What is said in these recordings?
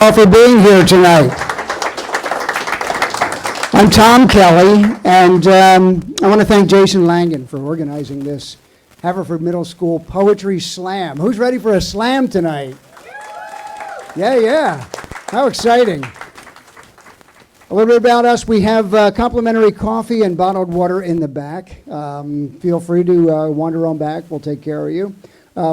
all for being here tonight. I'm Tom Kelly, and I want to thank Jason Langin for organizing this Haverford Middle School Poetry Slam. Who's ready for a slam tonight? Yeah. How exciting. A little bit about us. We have complimentary coffee and bottled water in the back. Feel free to wander on back. We'll take care of you.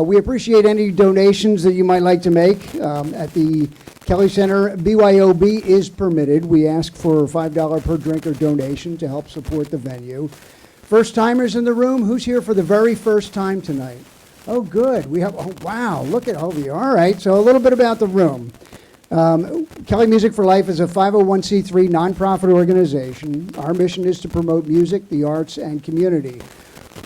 We appreciate any donations that you might like to make. At the Kelly Center, BYOB is permitted. We ask for a $5 per drink or donation to help support the venue. First-timers in the room, who's here for the very first time tonight? Oh, good. We have, oh, wow, look at all of you. All right, so a little bit about the room. Kelly Music for Life is a 501c3 nonprofit organization. Our mission is to promote music, the arts, and community.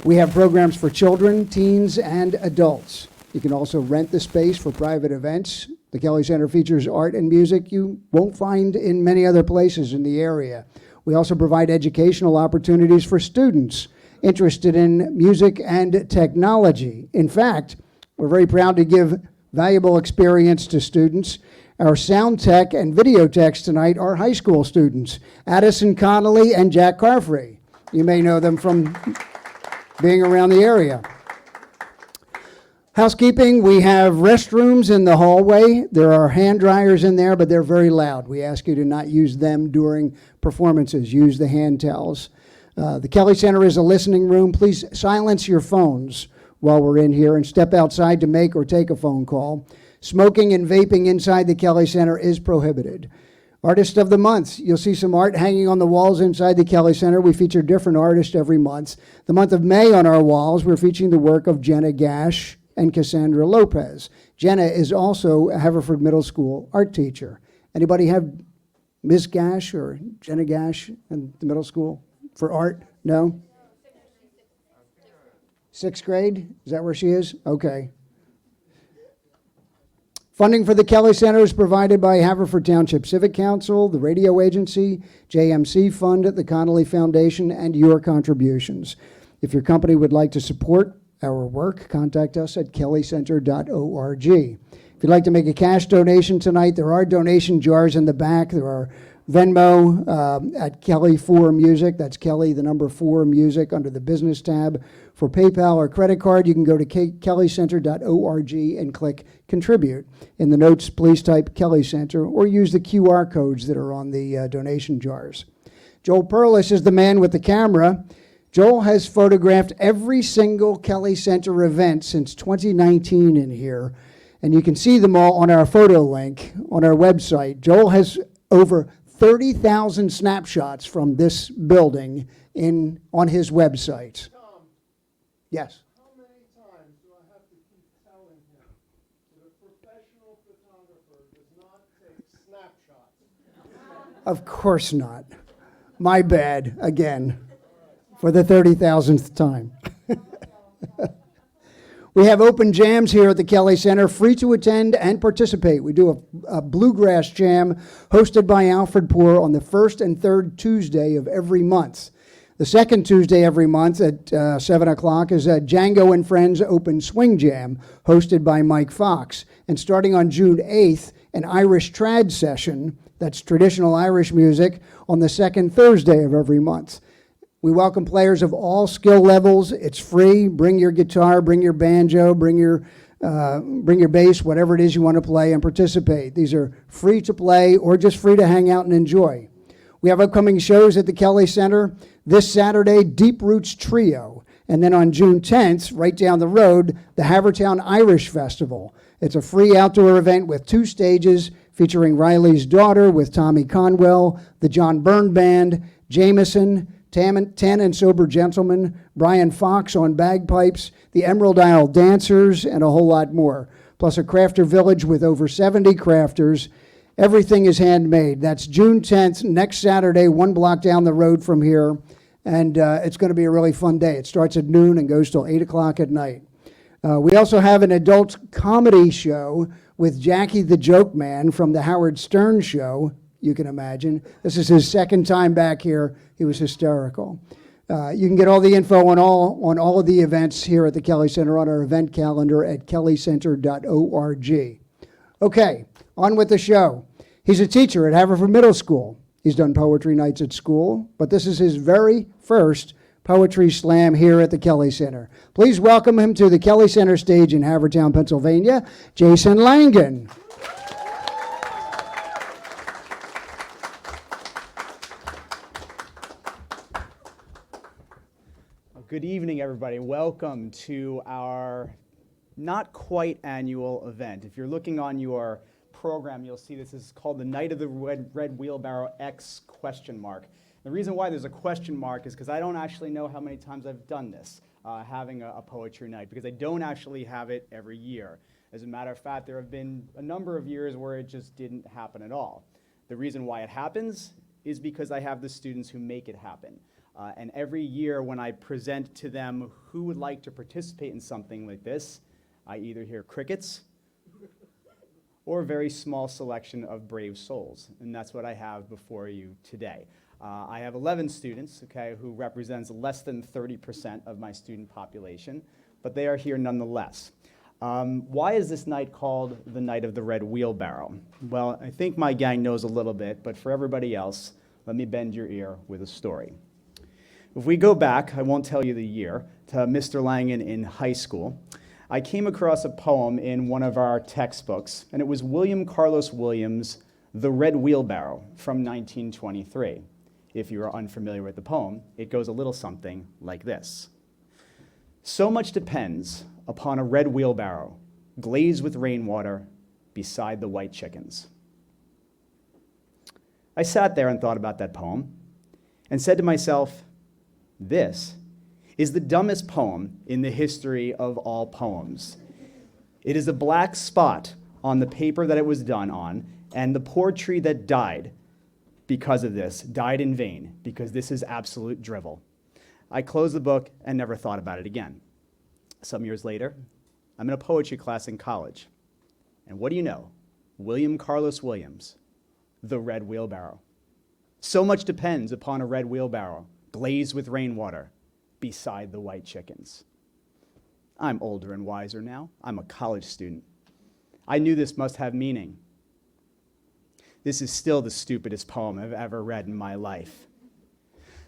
We have programs for children, teens, and adults. You can also rent the space for private events. The Kelly Center features art and music you won't find in many other places in the area. We also provide educational opportunities for students interested in music and technology. In fact, we're very proud to give valuable experience to students. Our sound tech and video techs tonight are high school students, Addison Connolly and Jack Carfrey. You may know them from being around the area. Housekeeping, we have restrooms in the hallway. There are hand dryers in there, but they're very loud. We ask you to not use them during performances. Use the hand towels. The Kelly Center is a listening room. Please silence your phones while we're in here and step outside to make or take a phone call. Smoking and vaping inside the Kelly Center is prohibited. Artist of the Month. You'll see some art hanging on the walls inside the Kelly Center. We feature different artists every month. The month of May on our walls, we're featuring the work of Jenna Gash and Cassandra Lopez. Jenna is also a Haverford Middle School art teacher. Anybody have Ms. Gash or Jenna Gash in the middle school for art? No? Sixth grade? Is that where she is? Okay. Funding for the Kelly Center is provided by Haverford Township Civic Council, the radio agency, JMC Fund, the Connolly Foundation, and your contributions. If your company would like to support our work, contact us at kellycenter.org. If you'd like to make a cash donation tonight, there are donation jars in the back. There are Venmo at Kelly 4 Music. That's Kelly, the number 4 Music, under the business tab. For PayPal or credit card, you can go to kellycenter.org and click contribute. In the notes, please type Kelly Center or use the QR codes that are on the donation jars. Joel Perlis is the man with the camera. Joel has photographed every single Kelly Center event since 2019 in here, and you can see them all on our photo link on our website. Joel has over 30,000 snapshots from this building on his website. Tom, yes? how many times do I have to keep telling him that a professional photographer does not take snapshots? Of course not. My bad, again, for the 30,000th time. We have open jams here at the Kelly Center, free to attend and participate. We do a bluegrass jam hosted by Alfred Poor on the first and third Tuesday of every month. The second Tuesday every month at 7 o'clock is a Django and Friends Open Swing Jam hosted by Mike Fox. And starting on June 8th, an Irish trad session, that's traditional Irish music, on the second Thursday of every month. We welcome players of all skill levels. It's free. Bring your guitar, bring your banjo, bring your bass, whatever it is you want to play, and participate. These are free to play or just free to hang out and enjoy. We have upcoming shows at the Kelly Center. This Saturday, Deep Roots Trio. And then on June 10th, right down the road, the Havertown Irish Festival. It's a free outdoor event with 2 stages featuring Riley's Daughter with Tommy Conwell, the John Byrne Band, Jameson, Tan and Sober Gentlemen, Brian Fox on bagpipes, the Emerald Isle Dancers, and a whole lot more. Plus a crafter village with over 70 crafters. Everything is handmade. That's June 10th, next Saturday, 1 block down the road from here. And it's going to be a really fun day. It starts at noon and goes till 8 o'clock at night. We also have an adult comedy show with Jackie the Joke Man from the Howard Stern Show. You can imagine. This is his second time back here. He was hysterical. You can get all the info on all of the events here at the Kelly Center on our event calendar at kellycenter.org. Okay, on with the show. He's a teacher at Haverford Middle School. He's done poetry nights at school, but this is his very first Poetry Slam here at the Kelly Center. Please welcome him to the Kelly Center stage in Havertown, Pennsylvania, Jason Langin. Good evening, everybody. Welcome to our not quite annual event. If you're looking on your program, you'll see this is called the Night of the Red Wheelbarrow X question mark. The reason why there's a question mark is because I don't actually know how many times I've done this, having a poetry night, because I don't actually have it every year. As a matter of fact, there have been a number of years where it just didn't happen at all. The reason why it happens is because I have the students who make it happen. And every year when I present to them who would like to participate in something like this, I either hear crickets or a very small selection of brave souls. And that's what I have before you today. I have 11 students, okay, who represents less than 30% of my student population, but they are here nonetheless. Why is this night called the Night of the Red Wheelbarrow? Well, I think my gang knows a little bit, but for everybody else, let me bend your ear with a story. If we go back, I won't tell you the year, to Mr. Langin in high school, I came across a poem in one of our textbooks, and it was William Carlos Williams' The Red Wheelbarrow from 1923. If you are unfamiliar with the poem, it goes a little something like this. So much depends upon a red wheelbarrow, glazed with rainwater, beside the white chickens. I sat there and thought about that poem, and said to myself, this is the dumbest poem in the history of all poems. It is a black spot on the paper that it was done on, and the poor tree that died because of this died in vain, because this is absolute drivel. I closed the book and never thought about it again. Some years later, I'm in a poetry class in college. And what do you know? William Carlos Williams, The Red Wheelbarrow. So much depends upon a red wheelbarrow, glazed with rainwater, beside the white chickens. I'm older and wiser now. I'm a college student. I knew this must have meaning. This is still the stupidest poem I've ever read in my life.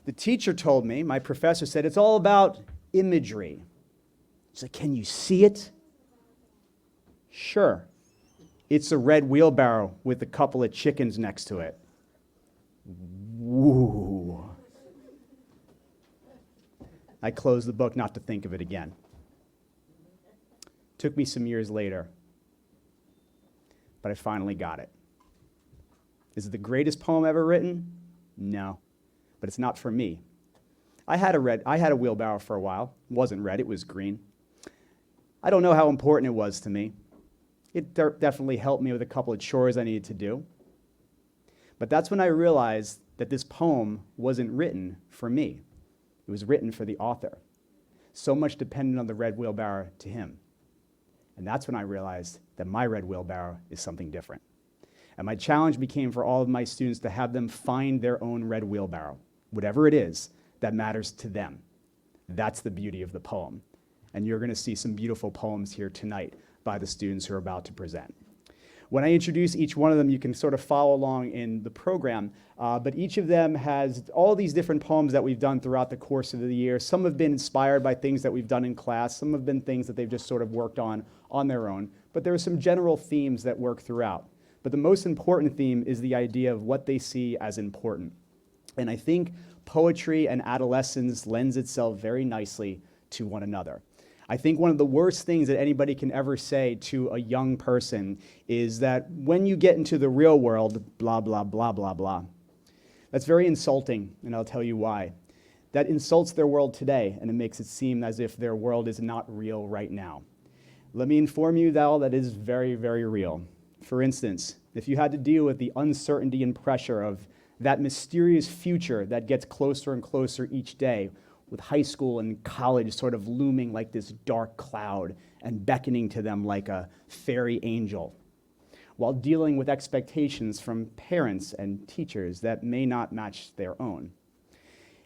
The teacher told me, my professor said, it's all about imagery. She's like, can you see it? Sure. It's a red wheelbarrow with a couple of chickens next to it. Woo. I closed the book not to think of it again. Took me some years later, but I finally got it. Is it the greatest poem ever written? No, but it's not for me. I had a wheelbarrow for a while. It wasn't red, it was green. I don't know how important it was to me. It definitely helped me with a couple of chores I needed to do. But that's when I realized that this poem wasn't written for me. It was written for the author. So much depended on the red wheelbarrow to him. And that's when I realized that my red wheelbarrow is something different. And my challenge became for all of my students to have them find their own red wheelbarrow, whatever it is that matters to them. That's the beauty of the poem. And you're going to see some beautiful poems here tonight by the students who are about to present. When I introduce each one of them, you can sort of follow along in the program, but each of them has all these different poems that we've done throughout the course of the year. Some have been inspired by things that we've done in class. Some have been things that they've just sort of worked on their own. But there are some general themes that work throughout. But the most important theme is the idea of what they see as important. And I think poetry and adolescence lends itself very nicely to one another. I think one of the worst things that anybody can ever say to a young person is that when you get into the real world, blah, blah, blah, blah, blah. That's very insulting, and I'll tell you why. That insults their world today, and it makes it seem as if their world is not real right now. Let me inform you that is very, very real. For instance, if you had to deal with the uncertainty and pressure of that mysterious future that gets closer and closer each day, with high school and college sort of looming like this dark cloud and beckoning to them like a fairy angel, while dealing with expectations from parents and teachers that may not match their own.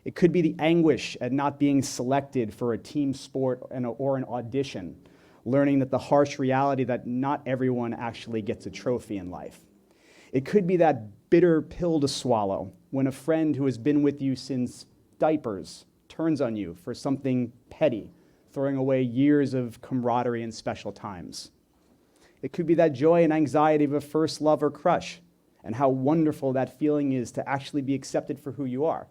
It could be the anguish at not being selected for a team sport or an audition, learning that the harsh reality that not everyone actually gets a trophy in life. It could be that bitter pill to swallow when a friend who has been with you since diapers turns on you for something petty, throwing away years of camaraderie and special times. It could be that joy and anxiety of a first love or crush, and how wonderful that feeling is to actually be accepted for who you are,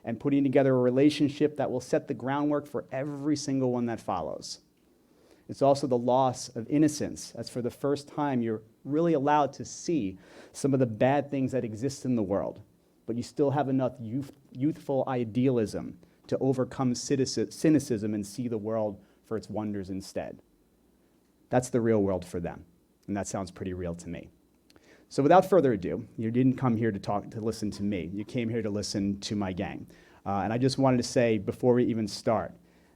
and putting together a relationship that will set the groundwork for every single one that follows. It's also the loss of innocence, as for the first time you're really allowed to see some of the bad things that exist in the world, but you still have enough youthful idealism to overcome cynicism and see the world for its wonders instead. That's the real world for them, and that sounds pretty real to me. So without further ado, you didn't come here to listen to me. You came here to listen to my gang. And I just wanted to say, before we even start,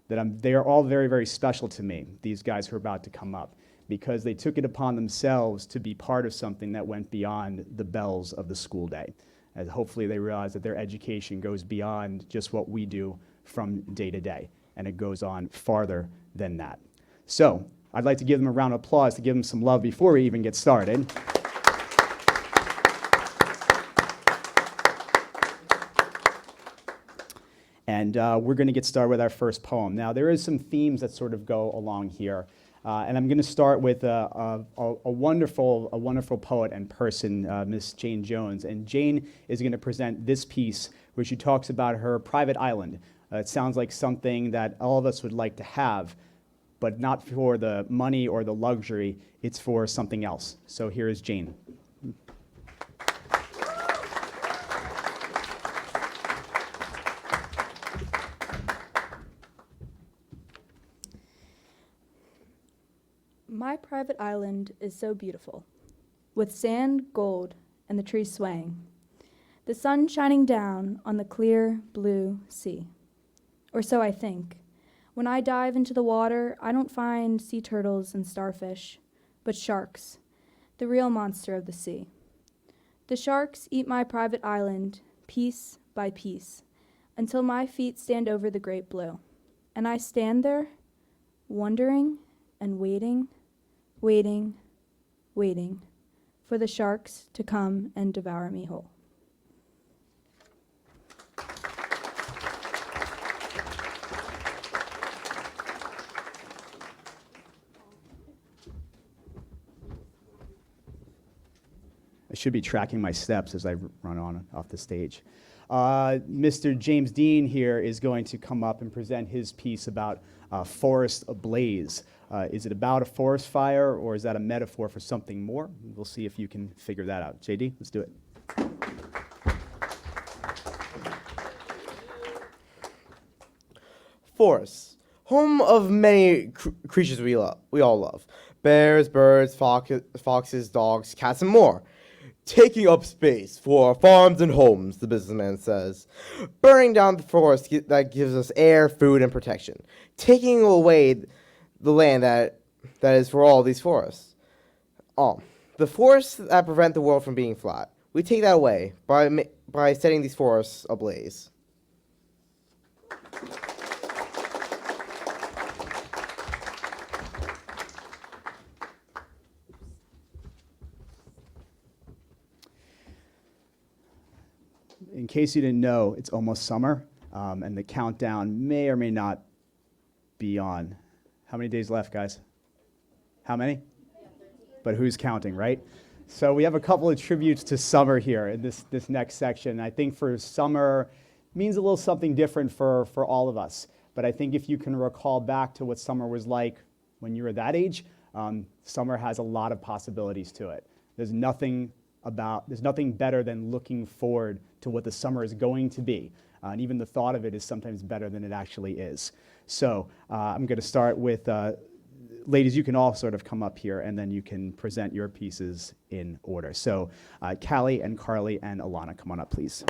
that they are all very, very special to me, these guys who are about to come up, because they took it upon themselves to be part of something that went beyond the bells of the school day. And hopefully they realize that their education goes beyond just what we do from day to day, and it goes on farther than that. So I'd like to give them a round of applause to give them some love before we even get started. And we're going to get started with our first poem. Now, there is some themes that sort of go along here. And I'm going to start with a wonderful poet and person, Miss Jane Jones. And Jane is going to present this piece where she talks about her private island. It sounds like something that all of us would like to have, but not for the money or the luxury. It's for something else. So here is Jane. My private island is so beautiful, with sand, gold, and the trees swaying, the sun shining down on the clear blue sea. Or so I think. When I dive into the water, I don't find sea turtles and starfish, but sharks, the real monster of the sea. The sharks eat my private island, piece by piece, until my feet stand over the great blue. And I stand there, wondering and waiting for the sharks to come and devour me whole. I should be tracking my steps as I run off the stage. Mr. James Dean here is going to come up and present his piece about Forest Ablaze. Is it about a forest fire, or is that a metaphor for something more? We'll see if you can figure that out. JD, let's do it. Forests, home of many creatures we all love. Bears, birds, foxes, dogs, cats, and more. Taking up space for farms and homes, the businessman says. Burning down the forest that gives us air, food, and protection. Taking away the land that is for all these forests. The forests that prevent the world from being flat. We take that away by setting these forests ablaze. In case you didn't know, it's almost summer, and the countdown may or may not be on. How many days left, guys? How many? But who's counting, right? So we have a couple of tributes to summer here in this next section. I think for summer means a little something different for all of us. But I think if you can recall back to what summer was like when you were that age, summer has a lot of possibilities to it. There's nothing better than looking forward to what the summer is going to be. And even the thought of it is sometimes better than it actually is. So I'm going to start with, ladies, you can all sort of come up here, and then you can present your pieces in order. So Callie and Carly and Alana, come on up, please.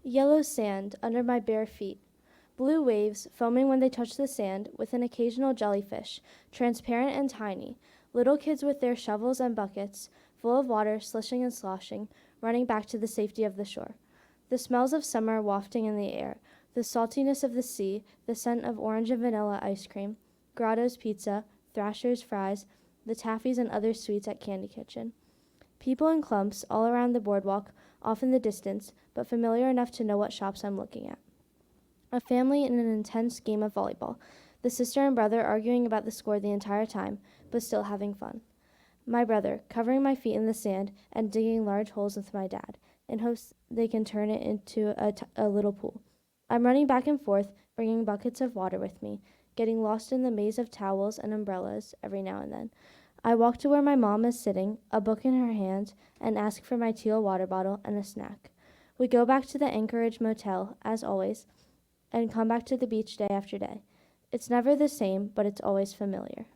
Yellow sand under my bare feet. Blue waves foaming when they touch the sand, with an occasional jellyfish, transparent and tiny. Little kids with their shovels and buckets, full of water, slishing and sloshing, running back to the safety of the shore. The smells of summer wafting in the air, the saltiness of the sea, the scent of orange and vanilla ice cream, Grotto's pizza, Thrasher's fries, the taffies and other sweets at Candy Kitchen. People in clumps all around the boardwalk, off in the distance, but familiar enough to know what shops I'm looking at. A family in an intense game of volleyball, the sister and brother arguing about the score the entire time, but still having fun. My brother, covering my feet in the sand and digging large holes with my dad, in hopes they can turn it into a little pool. I'm running back and forth, bringing buckets of water with me, getting lost in the maze of towels and umbrellas every now and then. I walk to where my mom is sitting, a book in her hand, and ask for my teal water bottle and a snack. We go back to the Anchorage motel, as always, and come back to the beach day after day. It's never the same, but it's always familiar.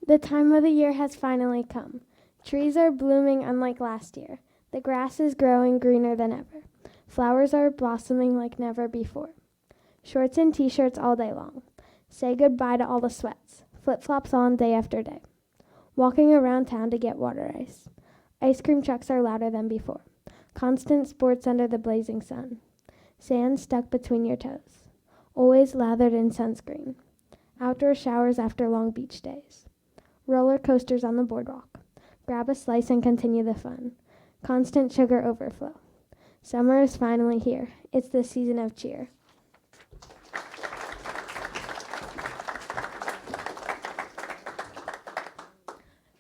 The time of the year has finally come. Trees are blooming unlike last year. The grass is growing greener than ever. Flowers are blossoming like never before. Shorts and t-shirts all day long. Say goodbye to all the sweats. Flip-flops on day after day. Walking around town to get water ice. Ice cream trucks are louder than before. Constant sports under the blazing sun. Sand stuck between your toes. Always lathered in sunscreen. Outdoor showers after long beach days. Roller coasters on the boardwalk. Grab a slice and continue the fun. Constant sugar overflow. Summer is finally here. It's the season of cheer.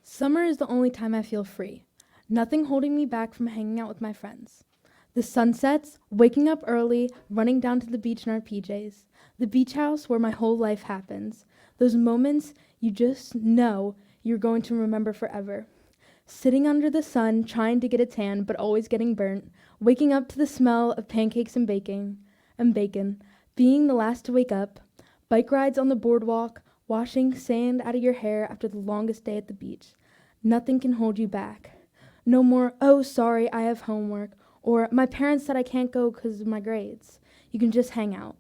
Summer is the only time I feel free. Nothing holding me back from hanging out with my friends. The sunsets, waking up early, running down to the beach in our PJs. The beach house where my whole life happens. Those moments you just know you're going to remember forever. Sitting under the sun, trying to get a tan, but always getting burnt. Waking up to the smell of pancakes and bacon. Being the last to wake up. Bike rides on the boardwalk. Washing sand out of your hair after the longest day at the beach. Nothing can hold you back. No more, oh, sorry, I have homework. Or my parents said I can't go because of my grades. You can just hang out.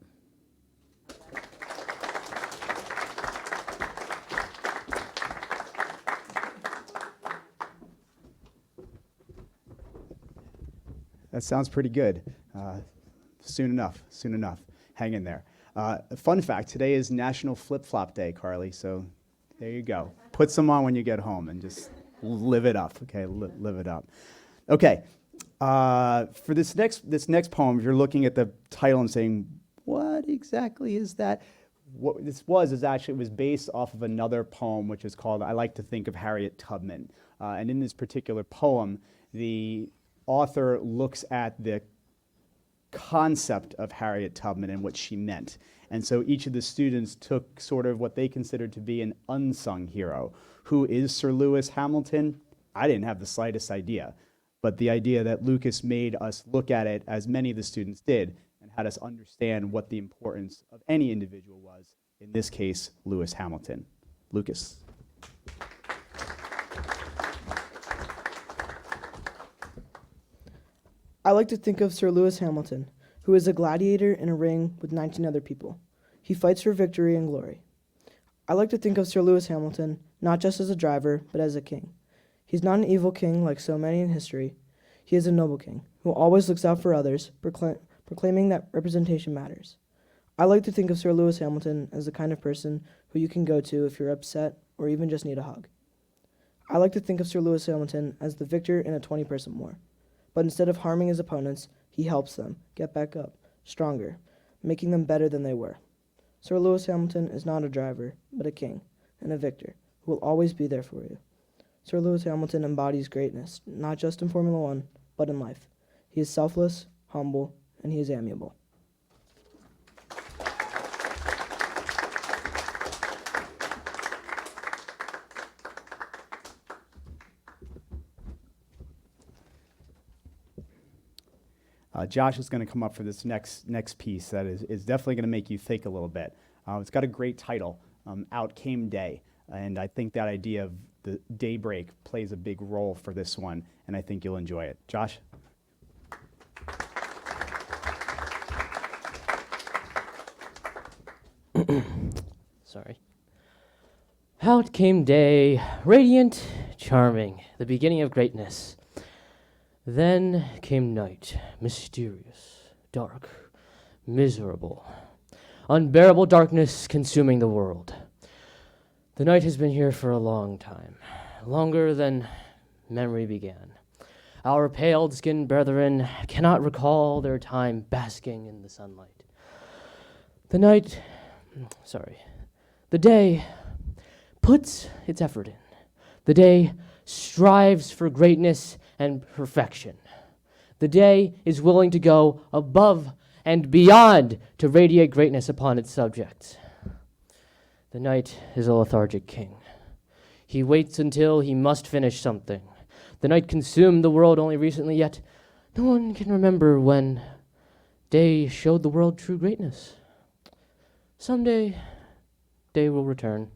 That sounds pretty good. Soon enough. Hang in there. Fun fact, today is National Flip-Flop Day, Carly, so there you go. Put some on when you get home and just live it up, okay? Live it up. Okay, for this next poem, if you're looking at the title and saying, what exactly is that? What this was based off of another poem, which is called I Like to Think of Harriet Tubman. And in this particular poem, the author looks at the concept of Harriet Tubman and what she meant. And so each of the students took sort of what they considered to be an unsung hero. Who is Sir Lewis Hamilton? I didn't have the slightest idea. But the idea that Lucas made us look at it, as many of the students did, and had us understand what the importance of any individual was, in this case, Lewis Hamilton. Lucas. I like to think of Sir Lewis Hamilton, who is a gladiator in a ring with 19 other people. He fights for victory and glory. I like to think of Sir Lewis Hamilton not just as a driver, but as a king. He's not an evil king like so many in history. He is a noble king who always looks out for others, proclaiming that representation matters. I like to think of Sir Lewis Hamilton as the kind of person who you can go to if you're upset or even just need a hug. I like to think of Sir Lewis Hamilton as the victor in a 20-person war. But instead of harming his opponents, he helps them get back up, stronger, making them better than they were. Sir Lewis Hamilton is not a driver, but a king and a victor who will always be there for you. Sir Lewis Hamilton embodies greatness, not just in Formula One, but in life. He is selfless, humble, and he is amiable. Josh is going to come up for this next piece that is definitely going to make you think a little bit. It's got a great title, Out Came Day, and I think that idea of the daybreak plays a big role for this one, and I think you'll enjoy it. Josh? Sorry. Out came day, radiant, charming, the beginning of greatness. Then came night, mysterious, dark, miserable. Unbearable darkness consuming the world. The night has been here for a long time, longer than memory began. Our pale-skinned brethren cannot recall their time basking in the sunlight. The day puts its effort in. The day strives for greatness and perfection. The day is willing to go above and beyond to radiate greatness upon its subjects. The night is a lethargic king. He waits until he must finish something. The night consumed the world only recently, yet no one can remember when day showed the world true greatness. Someday, day will return.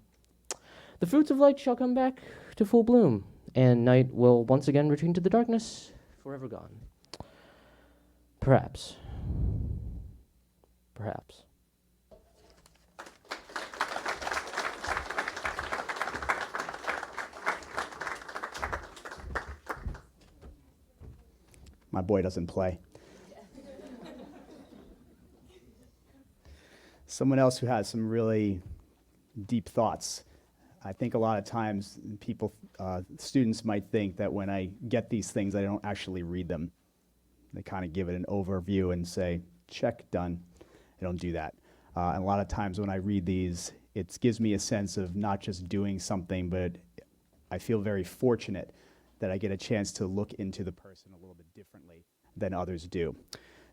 The fruits of light shall come back to full bloom, and night will once again return to the darkness, forever gone. Perhaps. Perhaps. My boy doesn't play. Someone else who has some really deep thoughts. I think a lot of times students might think that when I get these things, I don't actually read them. They kind of give it an overview and say, check, done. I don't do that. And a lot of times when I read these, it gives me a sense of not just doing something, but I feel very fortunate that I get a chance to look into the person a little bit differently than others do.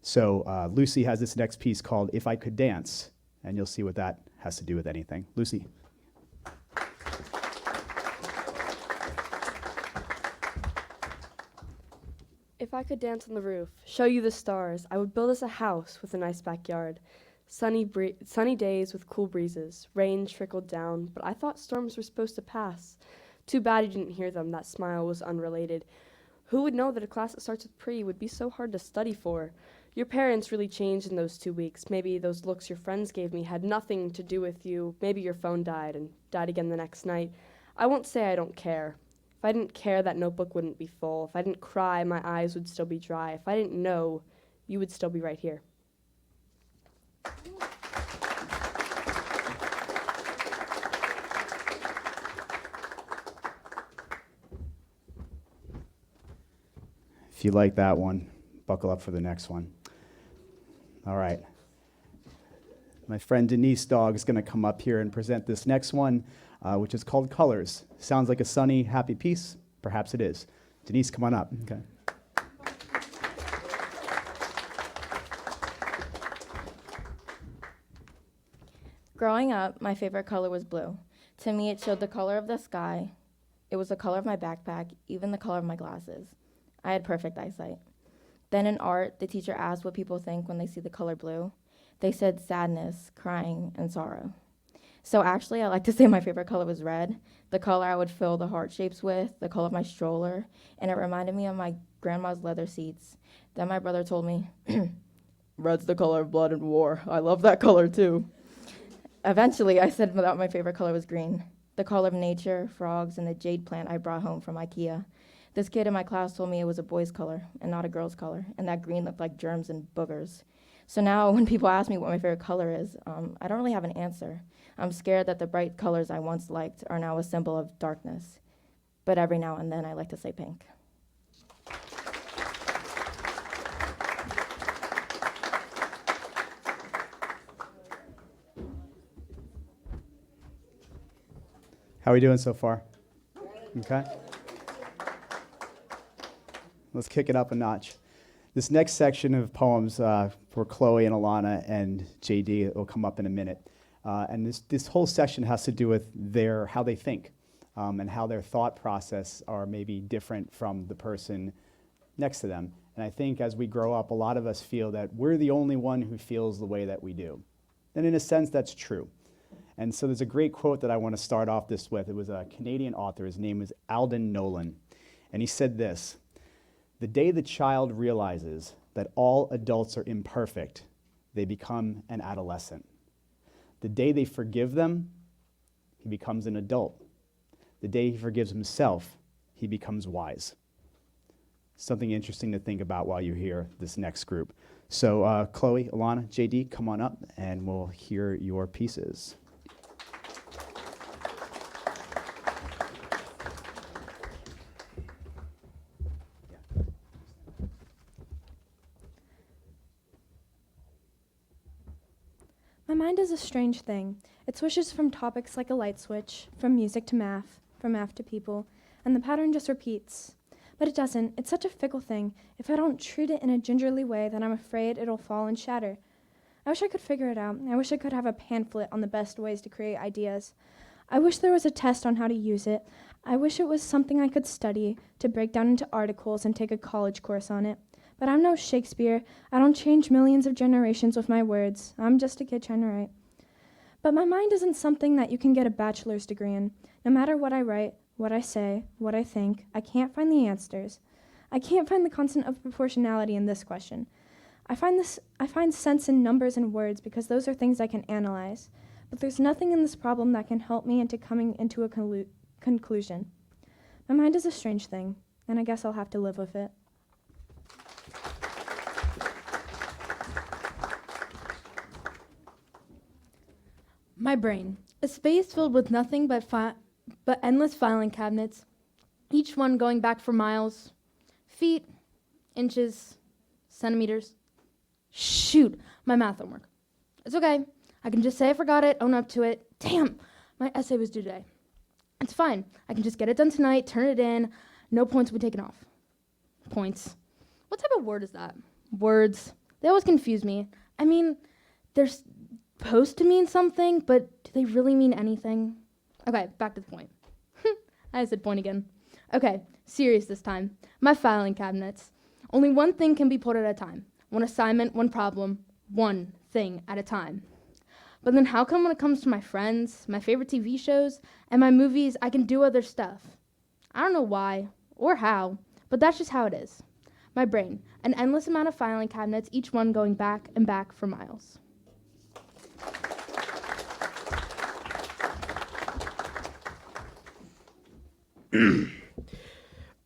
So Lucy has this next piece called If I Could Dance, and you'll see what that has to do with anything. Lucy. If I could dance on the roof, show you the stars, I would build us a house with a nice backyard. Sunny days with cool breezes. Rain trickled down, but I thought storms were supposed to pass. Too bad you didn't hear them. That smile was unrelated. Who would know that a class that starts with pre would be so hard to study for? Your parents really changed in those 2 weeks. Maybe those looks your friends gave me had nothing to do with you. Maybe your phone died and died again the next night. I won't say I don't care. If I didn't care, that notebook wouldn't be full. If I didn't cry, my eyes would still be dry. If I didn't know, you would still be right here. If you like that one, buckle up for the next one. All right. My friend Denise Dogg is going to come up here and present this next one, which is called Colors. Sounds like a sunny, happy piece? Perhaps it is. Denise, come on up. Okay. Growing up, my favorite color was blue. To me, it showed the color of the sky. It was the color of my backpack, even the color of my glasses. I had perfect eyesight. Then in art, the teacher asked what people think when they see the color blue. They said sadness, crying, and sorrow. So actually, I like to say my favorite color was red, the color I would fill the heart shapes with, the color of my stroller, and it reminded me of my grandma's leather seats. Then my brother told me, red's the color of blood and war. I love that color too. Eventually, I said that my favorite color was green, the color of nature, frogs, and the jade plant I brought home from IKEA. This kid in my class told me it was a boy's color and not a girl's color, and that green looked like germs and boogers. So now when people ask me what my favorite color is, I don't really have an answer. I'm scared that the bright colors I once liked are now a symbol of darkness. But every now and then I like to say pink. How are we doing so far? Okay. Let's kick it up a notch. This next section of poems for Chloe and Alana and JD will come up in a minute. And this whole section has to do with how they think and how their thought process are maybe different from the person next to them. And I think as we grow up, a lot of us feel that we're the only one who feels the way that we do. And in a sense, that's true. And so there's a great quote that I want to start off this with. It was a Canadian author. His name is Alden Nolan. And he said this: "The day the child realizes that all adults are imperfect, they become an adolescent. The day they forgive them, he becomes an adult. The day he forgives himself, he becomes wise. Something interesting to think about while you hear this next group. So Chloe, Alana, JD, come on up and we'll hear your pieces. My mind is a strange thing. It switches from topics like a light switch, from music to math, from math to people, and the pattern just repeats. But it doesn't. It's such a fickle thing. If I don't treat it in a gingerly way, then I'm afraid it'll fall and shatter. I wish I could figure it out. I wish I could have a pamphlet on the best ways to create ideas. I wish there was a test on how to use it. I wish it was something I could study, to break down into articles and take a college course on it. But I'm no Shakespeare. I don't change millions of generations with my words. I'm just a kid trying to write. But my mind isn't something that you can get a bachelor's degree in. No matter what I write, what I say, what I think, I can't find the answers. I can't find the constant of proportionality in this question. I find sense in numbers and words because those are things I can analyze. But there's nothing in this problem that can help me into coming into a conclusion. My mind is a strange thing, and I guess I'll have to live with it. My brain, a space filled with nothing but endless filing cabinets, each one going back for miles, feet, inches, centimeters. Shoot, my math homework. It's okay. I can just say I forgot it, own up to it. Damn, my essay was due today. It's fine. I can just get it done tonight, turn it in. No points will be taken off. Points. What type of word is that? Words. They always confuse me. I mean, they're supposed to mean something, but do they really mean anything? Okay, back to the point. I said point again. Okay, serious this time. My filing cabinets. Only one thing can be put at a time. One assignment, one problem, one thing at a time. But then how come when it comes to my friends, my favorite TV shows, and my movies, I can do other stuff? I don't know why or how, but that's just how it is. My brain, an endless amount of filing cabinets, each one going back and back for miles.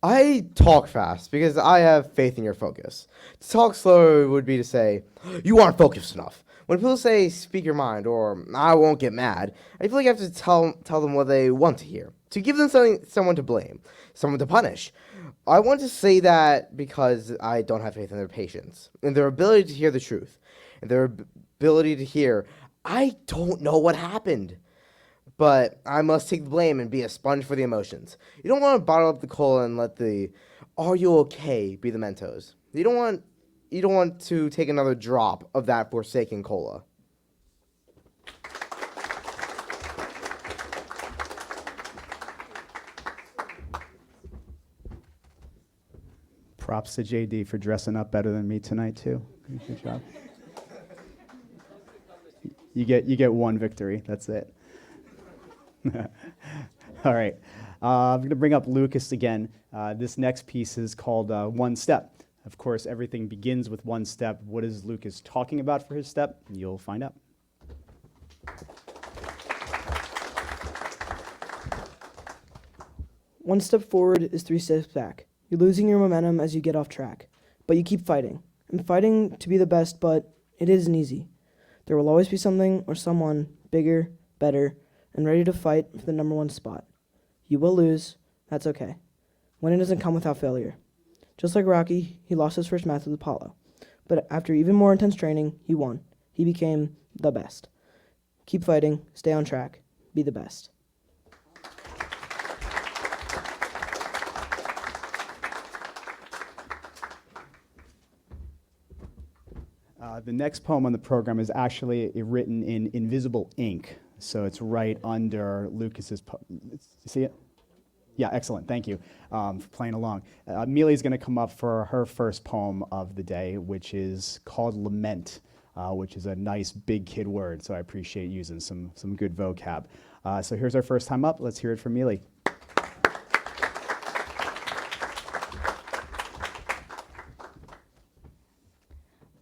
I talk fast because I have faith in your focus. To talk slower would be to say, you aren't focused enough. When people say, speak your mind, or I won't get mad, I feel like I have to tell them what they want to hear. To give them someone to blame, someone to punish. I want to say that because I don't have faith in their patience, in their ability to hear the truth, and their ability to hear, I don't know what happened. But I must take the blame and be a sponge for the emotions. You don't want to bottle up the cola and let the "Are you okay?" be the Mentos. You don't want to take another drop of that forsaken cola. Props to JD for dressing up better than me tonight too. Good job. You get one victory. That's it. All right. I'm going to bring up Lucas again. This next piece is called One Step. Of course, everything begins with one step. What is Lucas talking about for his step? You'll find out. One step forward is 3 steps back. You're losing your momentum as you get off track, but you keep fighting. And fighting to be the best, but it isn't easy. There will always be something or someone bigger, better, and ready to fight for the number 1 spot. You will lose. That's okay. Winning doesn't come without failure. Just like Rocky, he lost his first match with Apollo. But after even more intense training, he won. He became the best. Keep fighting. Stay on track. Be the best. The next poem on the program is actually written in invisible ink. So it's right under Lucas's you see it? Yeah, excellent. Thank you for playing along. Amelia's going to come up for her first poem of the day, which is called Lament, which is a nice big kid word. So I appreciate using some good vocab. So here's our first time up. Let's hear it from Amelia.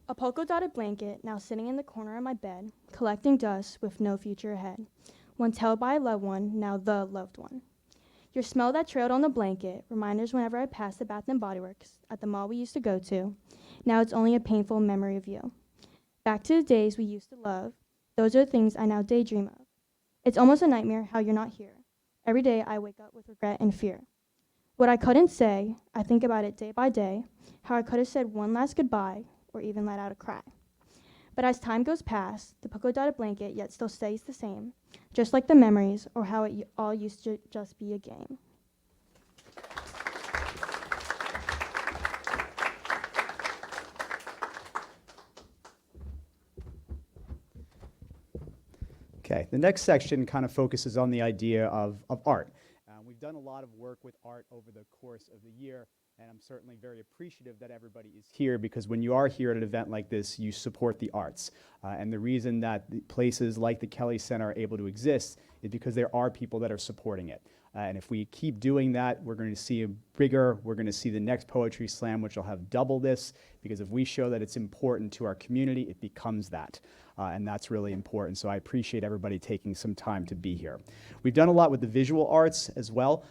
A polka-dotted blanket blanket, now sitting in the corner of my bed, collecting dust with no future ahead. Once held by a loved one, now the loved one. Your smell that trailed on the blanket, reminders whenever I pass the Bath and Body Works at the mall we used to go to. Now it's only a painful memory of you. Back to the days we used to love, those are the things I now daydream of. It's almost a nightmare how you're not here. Every day I wake up with regret and fear. What I couldn't say, I think about it day by day, how I could have said one last goodbye or even let out a cry. But as time goes past, the polka dotted blanket yet still stays the same, just like the memories or how it all used to just be a game. Okay, the next section kind of focuses on the idea of art. We've done a lot of work with art over the course of the year, and I'm certainly very appreciative that everybody is here, because when you are here at an event like this, you support the arts. And the reason that places like the Kelly Center are able to exist is because there are people that are supporting it. And if we keep doing that, we're going to see we're going to see the next Poetry Slam, which will have double this, because if we show that it's important to our community, it becomes that. And that's really important. So I appreciate everybody taking some time to be here. We've done a lot with the visual arts as well.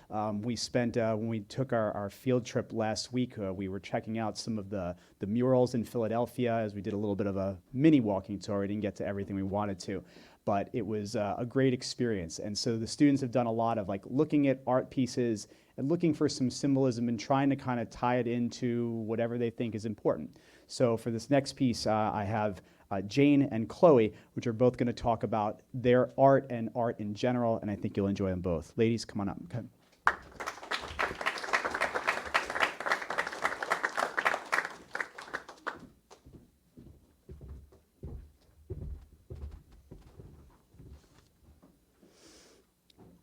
We spent, when we took our field trip last week, we were checking out some of the murals in Philadelphia as we did a little bit of a mini walking tour. We didn't get to everything we wanted to, but it was a great experience. And so the students have done a lot of like looking at art pieces and looking for some symbolism and trying to kind of tie it into whatever they think is important. So for this next piece, I have Jane and Chloe, which are both going to talk about their art and art in general, and I think you'll enjoy them both. Ladies, come on up. Okay.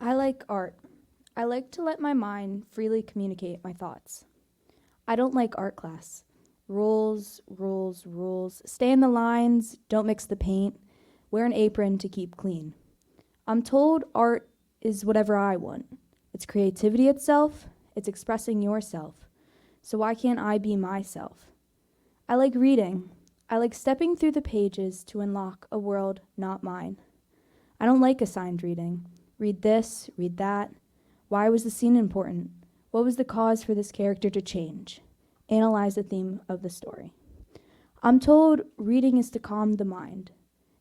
I like art. I like to let my mind freely communicate my thoughts. I don't like art class. Rules, rules, rules. Stay in the lines, don't mix the paint, wear an apron to keep clean. I'm told art is whatever I want. It's creativity itself, it's expressing yourself. So why can't I be myself? I like reading. I like stepping through the pages to unlock a world not mine. I don't like assigned reading. Read this, read that. Why was the scene important? What was the cause for this character to change? Analyze the theme of the story. I'm told reading is to calm the mind.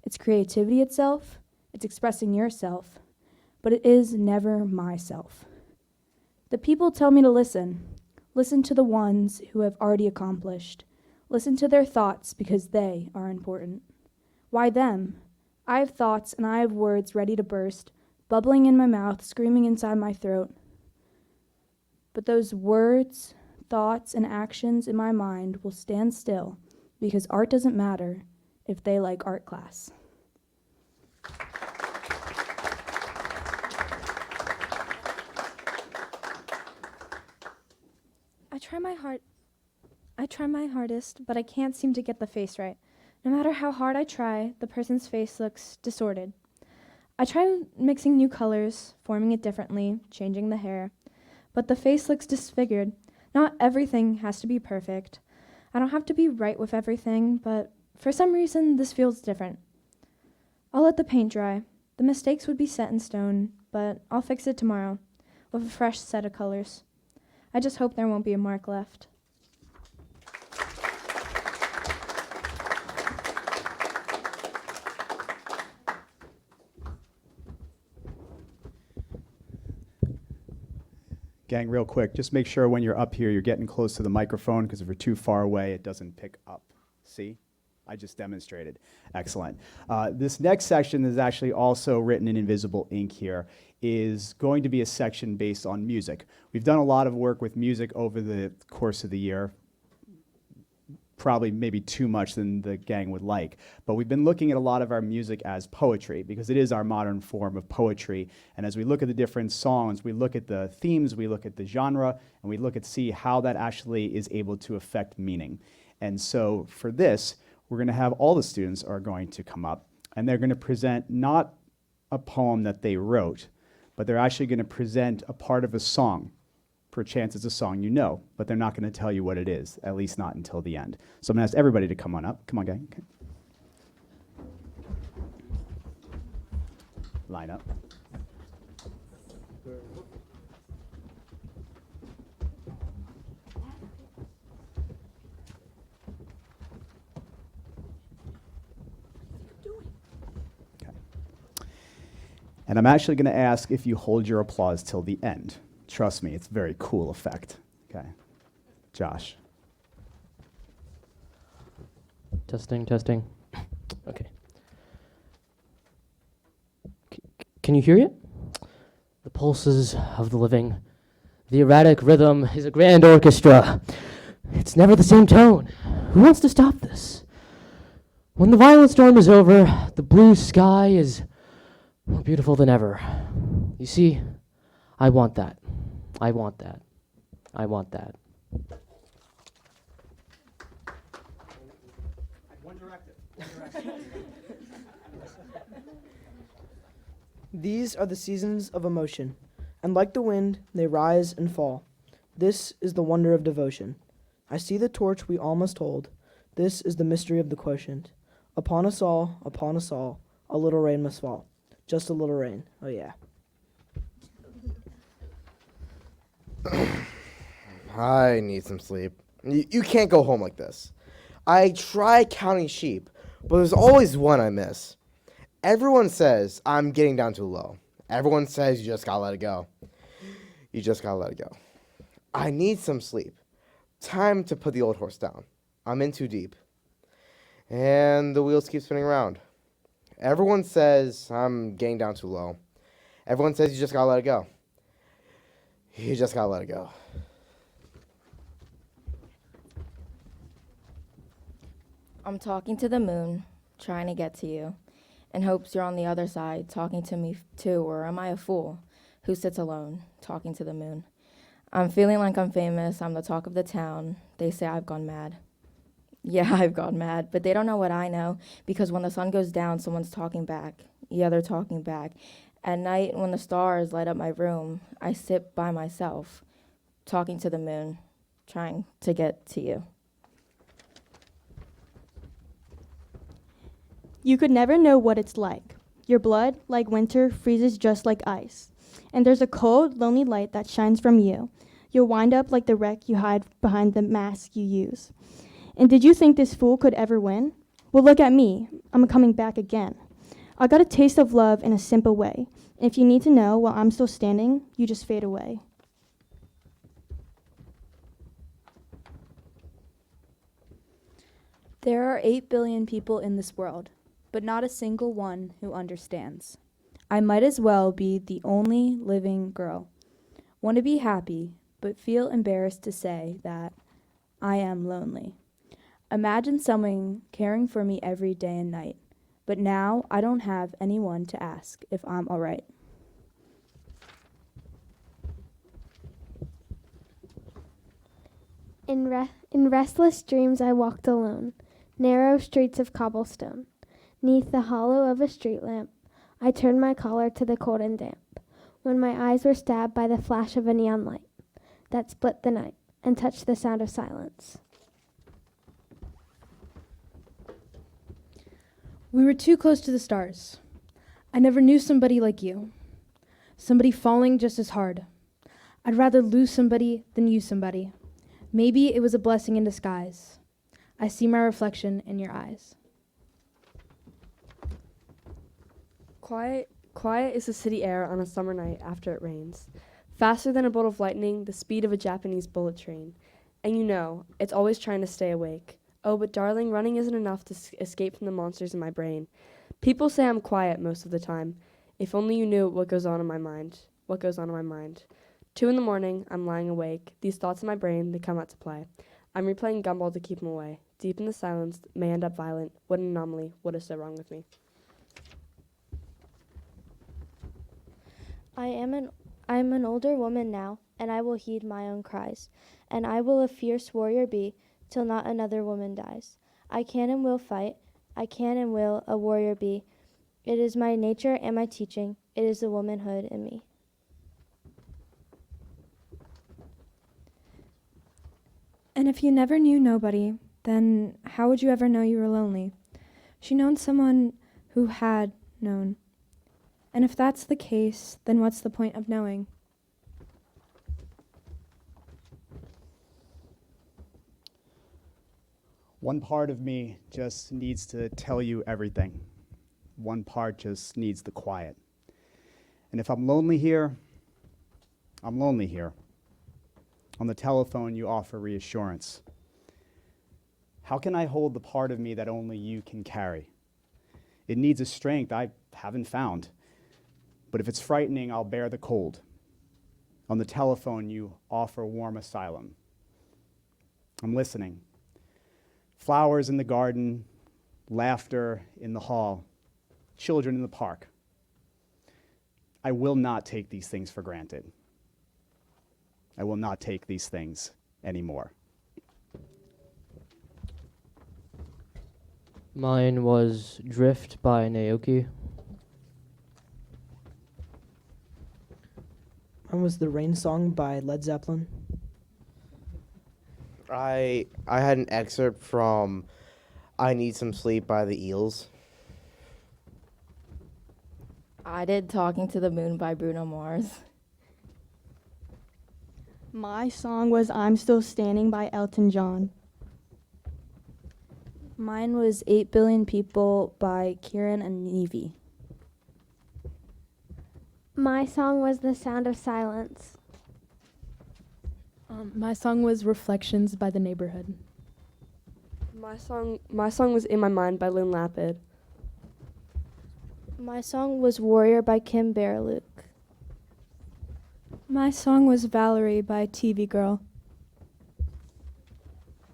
It's creativity itself, it's expressing yourself, but it is never myself. The people tell me to listen. Listen to the ones who have already accomplished. Listen to their thoughts because they are important. Why them? I have thoughts and I have words ready to burst, bubbling in my mouth, screaming inside my throat. But those words, thoughts, and actions in my mind will stand still because art doesn't matter if they like art class. I try my hardest, but I can't seem to get the face right. No matter how hard I try, the person's face looks distorted. I try mixing new colors, forming it differently, changing the hair, but the face looks disfigured. Not everything has to be perfect. I don't have to be right with everything, but for some reason, this feels different. I'll let the paint dry. The mistakes would be set in stone, but I'll fix it tomorrow with a fresh set of colors. I just hope there won't be a mark left. Gang, real quick, just make sure when you're up here, you're getting close to the microphone, because if you're too far away, it doesn't pick up. See? I just demonstrated. Excellent. This next section is actually also written in invisible ink here, is going to be a section based on music. We've done a lot of work with music over the course of the year, probably maybe too much than the gang would like. But we've been looking at a lot of our music as poetry, because it is our modern form of poetry. And as we look at the different songs, we look at the themes, we look at the genre, and we look at see how that actually is able to affect meaning. And so for this, we're going to have all the students are going to come up, and they're going to present not a poem that they wrote, but they're actually going to present a part of a song. Perchance it's a song you know, but they're not going to tell you what it is, at least not until the end. So I'm going to ask everybody to come on up. Come on, gang. Okay. Line up. Okay. And I'm actually going to ask if you hold your applause till the end. Trust me, it's a very cool effect. Okay. Josh. Testing, testing. Okay. Can you hear it? The pulses of the living. The erratic rhythm is a grand orchestra. It's never the same tone. Who wants to stop this? When the violent storm is over, the blue sky is more beautiful than ever. You see, I want that. I want that. I want that. These are the seasons of emotion, and like the wind, they rise and fall. This is the wonder of devotion. I see the torch we all must hold. This is the mystery of the quotient. Upon us all, a little rain must fall. Just a little rain, oh yeah. I need some sleep. You can't go home like this. I try counting sheep, but there's always one I miss. Everyone says I'm getting down too low. Everyone says you just gotta let it go. You just gotta let it go. I need some sleep. Time to put the old horse down. I'm in too deep. And the wheels keep spinning around. Everyone says I'm getting down too low. Everyone says you just gotta let it go. You just gotta let it go. I'm talking to the moon, trying to get to you, in hopes you're on the other side, talking to me too, or am I a fool who sits alone, talking to the moon? I'm feeling like I'm famous, I'm the talk of the town. They say I've gone mad. Yeah, I've gone mad, but they don't know what I know, because when the sun goes down, someone's talking back. Yeah, they're talking back. At night, when the stars light up my room, I sit by myself, talking to the moon, trying to get to you. You could never know what it's like. Your blood, like winter, freezes just like ice. And there's a cold, lonely light that shines from you. You'll wind up like the wreck you hide behind the mask you use. And did you think this fool could ever win? Well, look at me. I'm coming back again. I got a taste of love in a simple way. And if you need to know while I'm still standing, you just fade away. There are 8 billion people in this world, but not a single one who understands. I might as well be the only living girl. Want to be happy, but feel embarrassed to say that I am lonely. Imagine someone caring for me every day and night, but now I don't have anyone to ask if I'm all right. In restless dreams I walked alone, narrow streets of cobblestone. 'Neath the hollow of a street lamp, I turned my collar to the cold and damp, when my eyes were stabbed by the flash of a neon light that split the night and touched the sound of silence. We were too close to the stars. I never knew somebody like you. Somebody falling just as hard. I'd rather lose somebody than use somebody. Maybe it was a blessing in disguise. I see my reflection in your eyes. Quiet is the city air on a summer night after it rains. Faster than a bolt of lightning, the speed of a Japanese bullet train. And you know, it's always trying to stay awake. Oh, but darling, running isn't enough to escape from the monsters in my brain. People say I'm quiet most of the time. If only you knew what goes on in my mind. 2 a.m, I'm lying awake. These thoughts in my brain, they come out to play. I'm replaying Gumball to keep them away. Deep in the silence, may end up violent. What an anomaly. What is so wrong with me? I'm an older woman now, and I will heed my own cries, and I will a fierce warrior be, till not another woman dies. I can and will fight, I can and will a warrior be. It is my nature and my teaching, it is the womanhood in me. And if you never knew nobody, then how would you ever know you were lonely? She known someone who had known. And if that's the case, then what's the point of knowing? One part of me just needs to tell you everything. One part just needs the quiet. And if I'm lonely here, I'm lonely here. On the telephone, you offer reassurance. How can I hold the part of me that only you can carry? It needs a strength I haven't found. But if it's frightening, I'll bear the cold. On the telephone, you offer warm asylum. I'm listening. Flowers in the garden, laughter in the hall, children in the park. I will not take these things for granted. I will not take these things anymore. Mine was Drift by Naoki. Mine was The Rain Song by Led Zeppelin. I had an excerpt from I Need Some Sleep by the Eels. I did Talking to the Moon by Bruno Mars. My song was I'm Still Standing by Elton John. Mine was 8 Billion People by Kieran and Nevy. My song was The Sound of Silence. My song was Reflections by The Neighborhood. My song was In My Mind by Lynn Lapid. My song was Warrior by Kim Baraluk. My song was Valerie by TV Girl.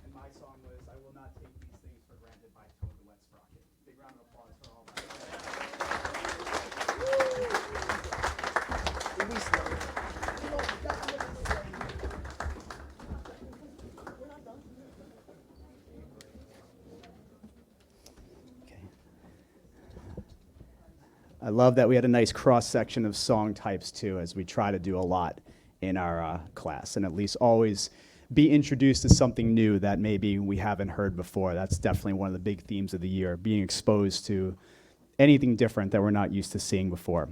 And my song was I Will Not Take These Things for Granted by Toad the Wet Sprocket. Big round of applause for all that. I love that we had a nice cross-section of song types too, as we try to do a lot in our class, and at least always be introduced to something new that maybe we haven't heard before. That's definitely one of the big themes of the year, being exposed to anything different that we're not used to seeing before.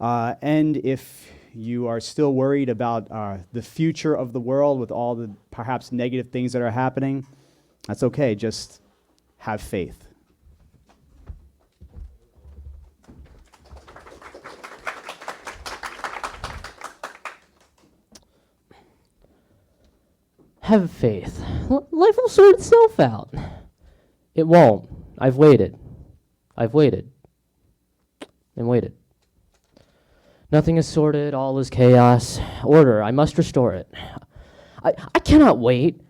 And if you are still worried about the future of the world with all the perhaps negative things that are happening, that's okay, just have faith. Have faith. Life will sort itself out. It won't. I've waited. I've waited. And waited. Nothing is sorted, all is chaos. Order, I must restore it. I cannot wait.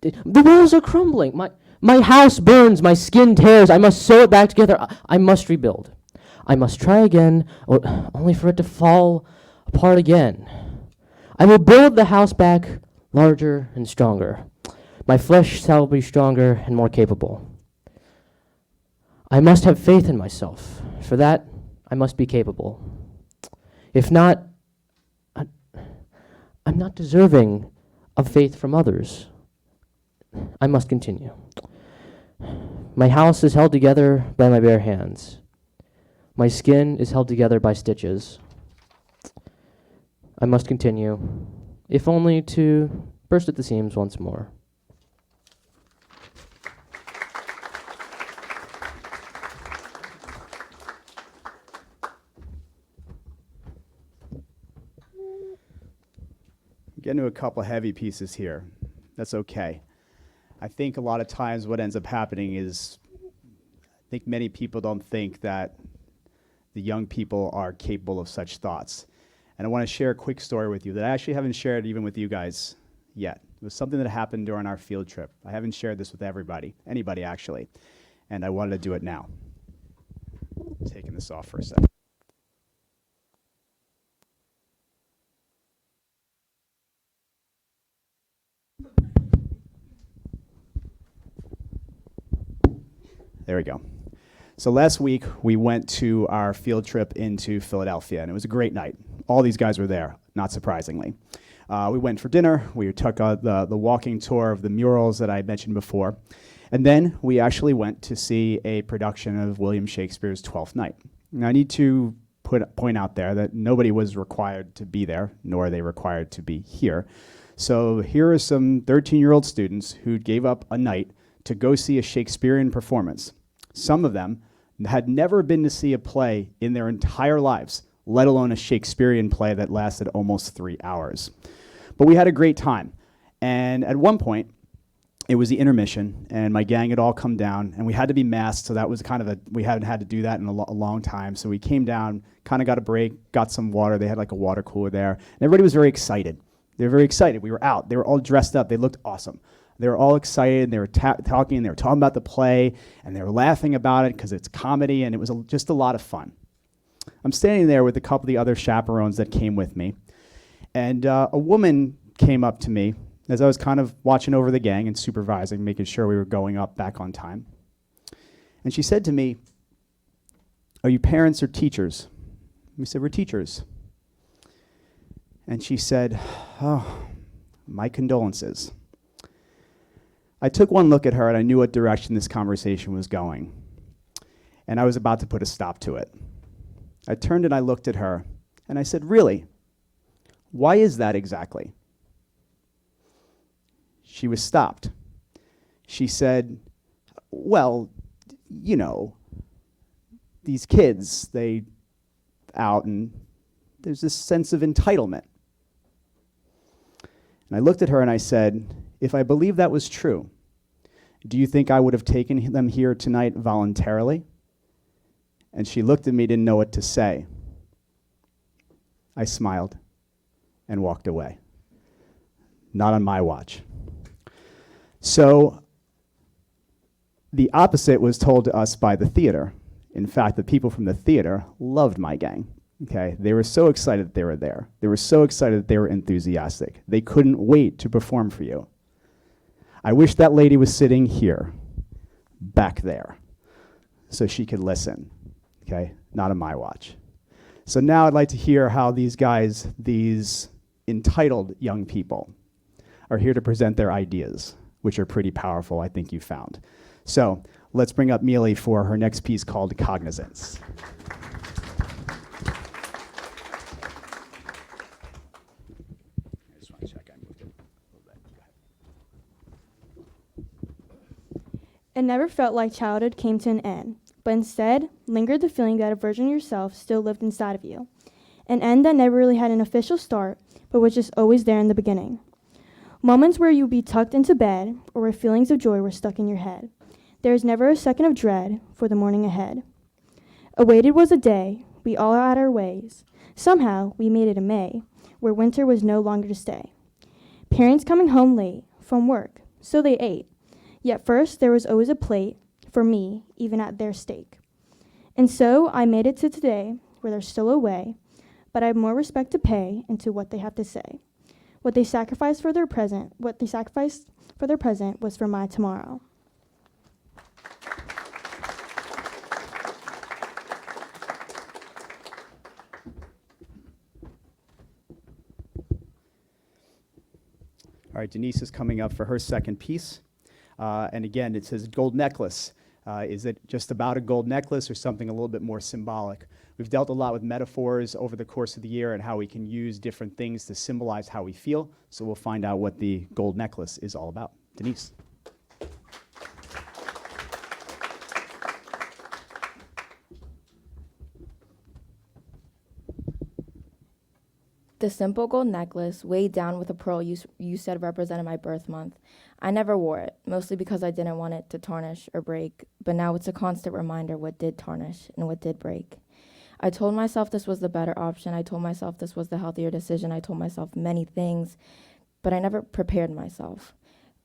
The walls are crumbling. My house burns, my skin tears. I must sew it back together. I must rebuild. I must try again, only for it to fall apart again. I will build the house back larger and stronger. My flesh shall be stronger and more capable. I must have faith in myself. For that, I must be capable. If not, I'm not deserving of faith from others. I must continue. My house is held together by my bare hands. My skin is held together by stitches. I must continue, if only to burst at the seams once more. Getting to a couple heavy pieces here. That's okay. I think a lot of times what ends up happening is, I think many people don't think that the young people are capable of such thoughts. And I want to share a quick story with you that I actually haven't shared even with you guys yet. It was something that happened during our field trip. I haven't shared this with anybody actually, and I wanted to do it now. Taking this off for a second. There we go. So last week, we went to our field trip into Philadelphia, and it was a great night. All these guys were there, not surprisingly. We went for dinner. We took the walking tour of the murals that I mentioned before. And then we actually went to see a production of William Shakespeare's Twelfth Night. Now, I need to point out there that nobody was required to be there, nor are they required to be here. So here are some 13-year-old students who gave up a night to go see a Shakespearean performance. Some of them had never been to see a play in their entire lives, let alone a Shakespearean play that lasted almost 3 hours. But we had a great time. And at one point, it was the intermission, and my gang had all come down, and we had to be masked, so that was kind of we hadn't had to do that in a long time. So we came down, kind of got a break, got some water. They had like a water cooler there, and everybody was very excited. They were very excited. We were out. They were all dressed up. They looked awesome. They were all excited. They were talking. They were talking about the play, and they were laughing about it because it's comedy, and it was just a lot of fun. I'm standing there with a couple of the other chaperones that came with me, and a woman came up to me as I was kind of watching over the gang and supervising, making sure we were going up back on time. And she said to me, "Are you parents or teachers?" We said, "We're teachers." And she said, "Oh, my condolences." I took one look at her and I knew what direction this conversation was going. And I was about to put a stop to it. I turned and I looked at her and I said, "Really? Why is that exactly?" She was stopped. She said, "Well, you know, these kids, they out and there's this sense of entitlement." And I looked at her and I said, "If I believe that was true, do you think I would have taken them here tonight voluntarily?" And she looked at me, didn't know what to say. I smiled and walked away. Not on my watch. So the opposite was told to us by the theater. In fact, the people from the theater loved my gang. Okay, they were so excited that they were there. They were so excited that they were enthusiastic. They couldn't wait to perform for you. I wish that lady was sitting here, back there, so she could listen. Okay, not on my watch. So now I'd like to hear how these guys, these entitled young people, are here to present their ideas, which are pretty powerful, I think you found. So let's bring up Mealy for her next piece called Cognizance. It never felt like childhood came to an end, but instead lingered the feeling that a version of yourself still lived inside of you. An end that never really had an official start, but was just always there in the beginning. Moments where you'd be tucked into bed, or where feelings of joy were stuck in your head. There is never a second of dread for the morning ahead. Awaited was a day, we all had our ways. Somehow, we made it a May, where winter was no longer to stay. Parents coming home late from work, so they ate. Yet first, there was always a plate for me, even at their steak. And so, I made it to today, where they're still away, but I have more respect to pay into what they have to say. What they sacrificed for their present was for my tomorrow. All right, Denise is coming up for her second piece. And again, it says gold necklace. Is it just about a gold necklace or something a little bit more symbolic? We've dealt a lot with metaphors over the course of the year and how we can use different things to symbolize how we feel. So we'll find out what the gold necklace is all about. Denise. The simple gold necklace, weighed down with a pearl you said represented my birth month. I never wore it, mostly because I didn't want it to tarnish or break, but now it's a constant reminder what did tarnish and what did break. I told myself this was the better option. I told myself this was the healthier decision. I told myself many things, but I never prepared myself.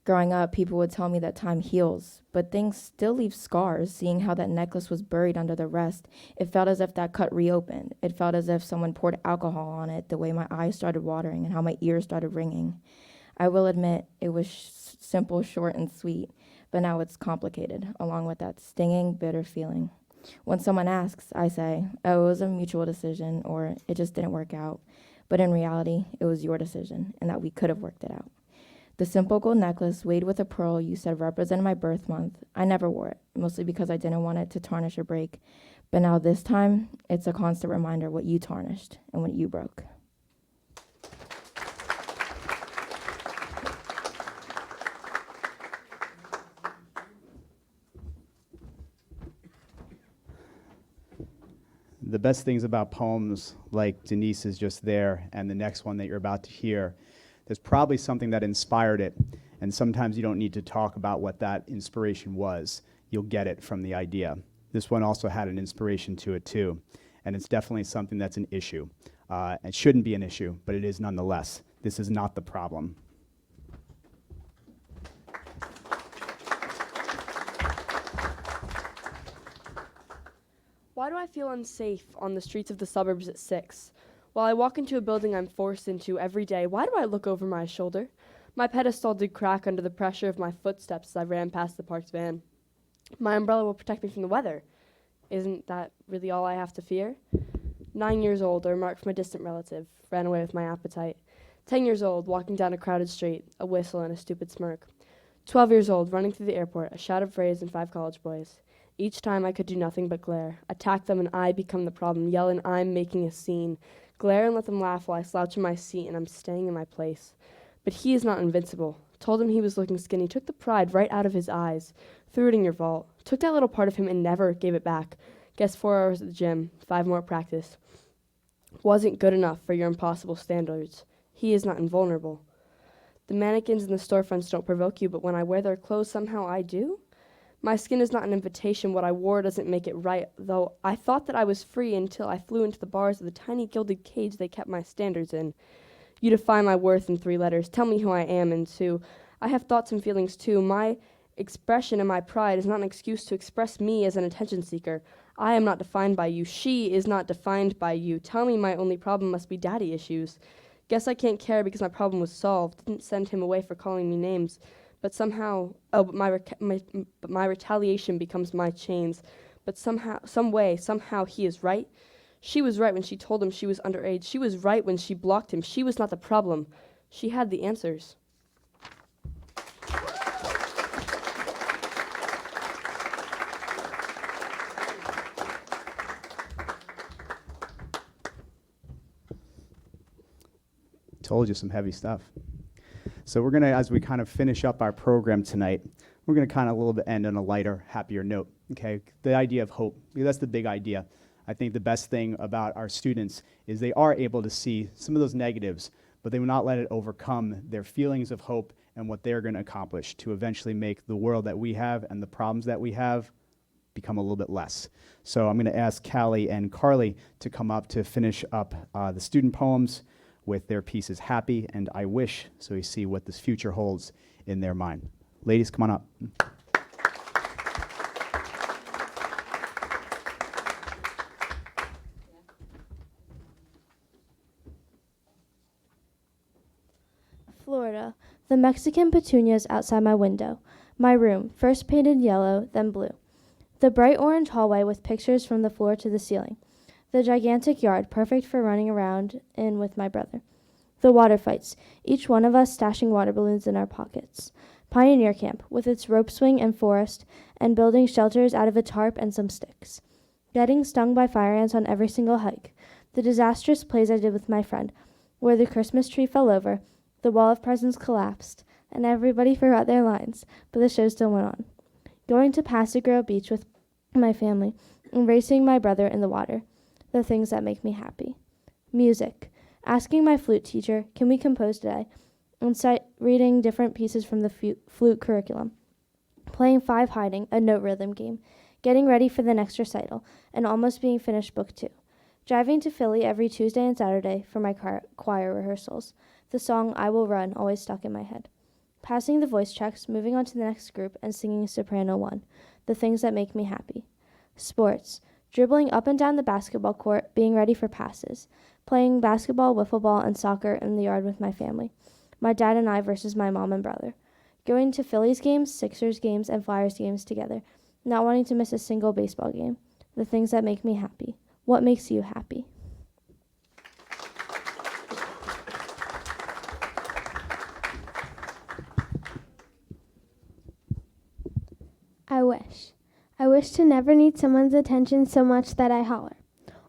Growing up, people would tell me that time heals, but things still leave scars. Seeing how that necklace was buried under the rest, it felt as if that cut reopened. It felt as if someone poured alcohol on it, the way my eyes started watering and how my ears started ringing. I will admit it was simple, short, and sweet, but now it's complicated, along with that stinging, bitter feeling. When someone asks, I say, oh, it was a mutual decision, or it just didn't work out. But in reality, it was your decision, and that we could have worked it out. The simple gold necklace, weighed with a pearl you said represented my birth month. I never wore it, mostly because I didn't want it to tarnish or break. But now this time, it's a constant reminder what you tarnished and what you broke. The best things about poems like Denise is just there and the next one that you're about to hear, there's probably something that inspired it. And sometimes you don't need to talk about what that inspiration was. You'll get it from the idea. This one also had an inspiration to it too. And it's definitely something that's an issue. It shouldn't be an issue, but it is nonetheless. This is not the problem. Why do I feel unsafe on the streets of the suburbs at 6? While I walk into a building I'm forced into every day, why do I look over my shoulder? My pedestal did crack under the pressure of my footsteps as I ran past the parked van. My umbrella will protect me from the weather. Isn't that really all I have to fear? 9 years old, a remark from a distant relative, ran away with my appetite. 10 years old, walking down a crowded street, a whistle and a stupid smirk. 12 years old, running through the airport, a shout of praise and 5 college boys. Each time I could do nothing but glare, attack them and I become the problem, yell and I'm making a scene, glare and let them laugh while I slouch in my seat and I'm staying in my place. But he is not invincible. Told him he was looking skinny, took the pride right out of his eyes, threw it in your vault, took that little part of him and never gave it back. Guess 4 hours at the gym, 5 more at practice. Wasn't good enough for your impossible standards. He is not invulnerable. The mannequins in the storefronts don't provoke you, but when I wear their clothes, somehow I do? My skin is not an invitation. What I wore doesn't make it right, though I thought that I was free until I flew into the bars of the tiny gilded cage they kept my standards in. You define my worth in 3 letters. Tell me who I am in 2. I have thoughts and feelings too. My expression and my pride is not an excuse to express me as an attention seeker. I am not defined by you. She is not defined by you. Tell me my only problem must be daddy issues. Guess I can't care because my problem was solved. Didn't send him away for calling me names. But somehow, but my retaliation becomes my chains. But somehow he is right. She was right when she told him she was underage. She was right when she blocked him. She was not the problem. She had the answers. Told you, some heavy stuff. So we're going to, as we kind of finish up our program tonight, we're going to kind of a little bit end on a lighter, happier note, okay? The idea of hope, because that's the big idea. I think the best thing about our students is they are able to see some of those negatives, but they will not let it overcome their feelings of hope and what they're going to accomplish to eventually make the world that we have and the problems that we have become a little bit less. So I'm going to ask Callie and Carly to come up to finish up the student poems with their pieces Happy and I Wish, so we see what this future holds in their mind. Ladies, come on up. Florida. The Mexican petunias outside my window. My room, first painted yellow, then blue. The bright orange hallway with pictures from the floor to the ceiling. The gigantic yard, perfect for running around in with my brother. The water fights, each one of us stashing water balloons in our pockets. Pioneer camp, with its rope swing and forest, and building shelters out of a tarp and some sticks. Getting stung by fire ants on every single hike. The disastrous plays I did with my friend, where the Christmas tree fell over, the wall of presents collapsed, and everybody forgot their lines, but the show still went on. Going to Pasadena Beach with my family, and racing my brother in the water. The things that make me happy. Music. Asking my flute teacher, can we compose today? And reading different pieces from the flute curriculum. Playing 5 hiding, a note rhythm game. Getting ready for the next recital, and almost being finished book 2. Driving to Philly every Tuesday and Saturday for my choir rehearsals. The song I Will Run always stuck in my head. Passing the voice checks, moving on to the next group, and singing Soprano 1. The things that make me happy. Sports. Dribbling up and down the basketball court, being ready for passes. Playing basketball, wiffle ball, and soccer in the yard with my family. My dad and I versus my mom and brother. Going to Phillies games, Sixers games, and Flyers games together. Not wanting to miss a single baseball game. The things that make me happy. What makes you happy? I wish. I wish wish to never need someone's attention so much that I holler.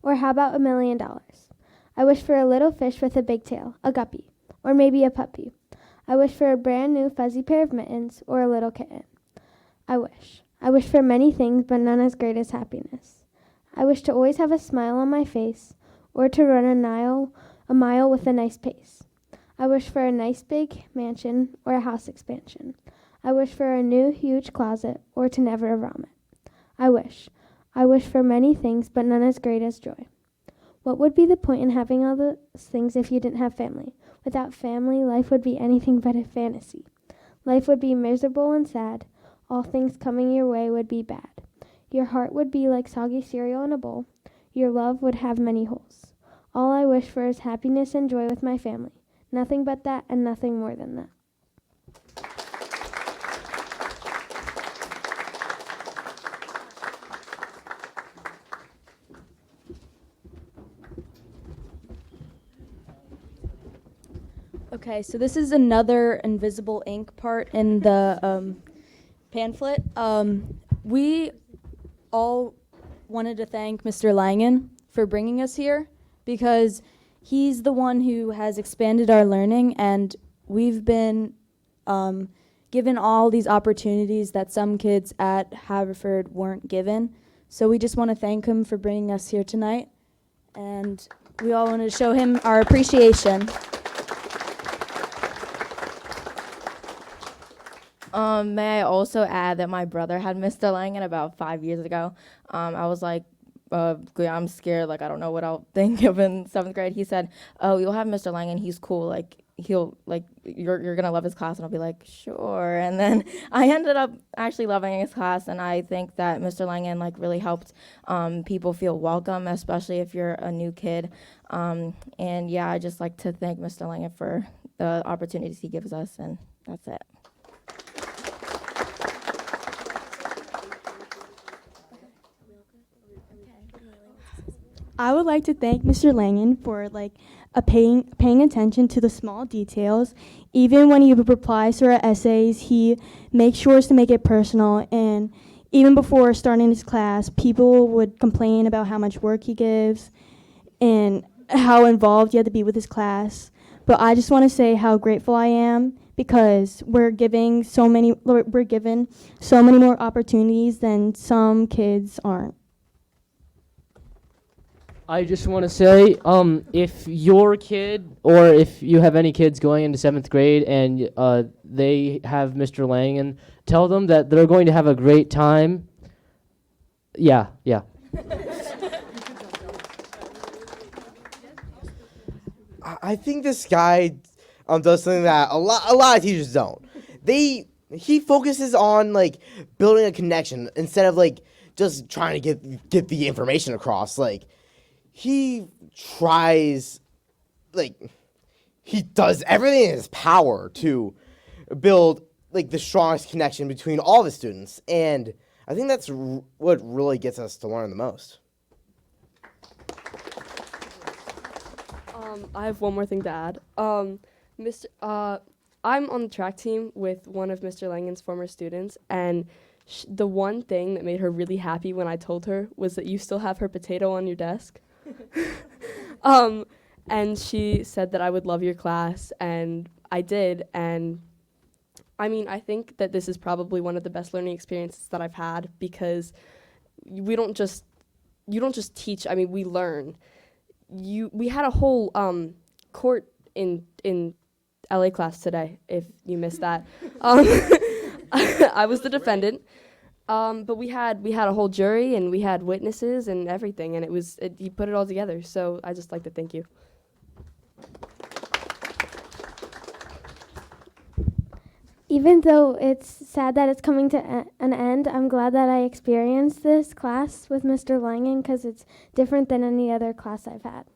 Or how about $1,000,000? I wish for a little fish with a big tail, a guppy, or maybe a puppy. I wish for a brand new fuzzy pair of mittens or a little kitten. I wish. I wish for many things, but none as great as happiness. I wish to always have a smile on my face, or to run a mile with a nice pace. I wish for a nice big mansion or a house expansion. I wish for a new huge closet, or to never vomit. I wish. I wish for many things, but none as great as joy. What would be the point in having all those things if you didn't have family? Without family, life would be anything but a fantasy. Life would be miserable and sad. All things coming your way would be bad. Your heart would be like soggy cereal in a bowl. Your love would have many holes. All I wish for is happiness and joy with my family. Nothing but that and nothing more than that. Okay, so this is another invisible ink part in the pamphlet. We all wanted to thank Mr. Langin for bringing us here because he's the one who has expanded our learning, and we've been given all these opportunities that some kids at Haverford weren't given. So we just want to thank him for bringing us here tonight, and we all want to show him our appreciation. May I also add that my brother had Mr. Langin about 5 years ago. I was like, I'm scared, like I don't know what I'll think of in 7th grade. He said, "Oh, you'll have Mr. Langin. He's cool. Like he'll like you're gonna love his class." And I'll be like, "Sure." And then I ended up actually loving his class, and I think that Mr. Langin like really helped people feel welcome, especially if you're a new kid. And yeah, I just like to thank Mr. Langin for the opportunities he gives us, and that's it. I would like to thank Mr. Langin for paying attention to the small details. Even when he replies to our essays, he makes sure to make it personal. And even before starting his class, people would complain about how much work he gives and how involved he had to be with his class. But I just want to say how grateful I am because we're given so many more opportunities than some kids aren't. I just want to say, if your kid or if you have any kids going into 7th grade and they have Mr. Langin, tell them that they're going to have a great time. Yeah. I think this guy does something that a lot of teachers don't. He focuses on like building a connection instead of like just trying to get the information across. Like he tries, like he does everything in his power to build like the strongest connection between all the students, and I think that's what really gets us to learn the most. I have one more thing to add. I'm on the track team with one of Mr. Langin's former students, and the one thing that made her really happy when I told her was that you still have her potato on your desk. And she said that I would love your class, and I did. And I mean, I think that this is probably one of the best learning experiences that I've had because you don't just teach. I mean, we learn. We had a whole court in LA class today, if you missed that. I was the defendant, but we had a whole jury and we had witnesses and everything, and he put it all together. So I just like to thank you. Even though it's sad that it's coming to an end, I'm glad that I experienced this class with Mr. Langin because it's different than any other class I've had.